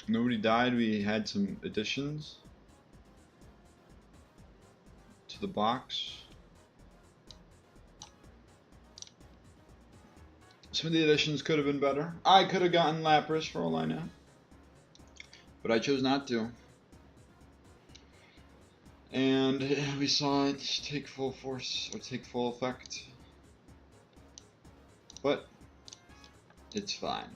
Nobody died. We had some additions to the box. Some of the additions could have been better. I could have gotten Lapras for all I know, but I chose not to. And we saw it take full force, or take full effect. But it's fine.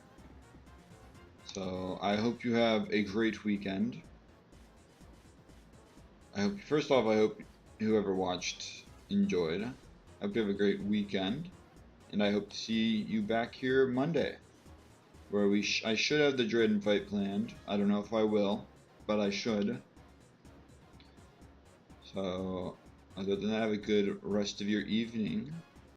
So I hope you have a great weekend. First off, I hope whoever watched enjoyed. I hope you have a great weekend. And I hope to see you back here Monday, where I should have the Drayden fight planned. I don't know if I will, but I should. So, other than that, have a good rest of your evening.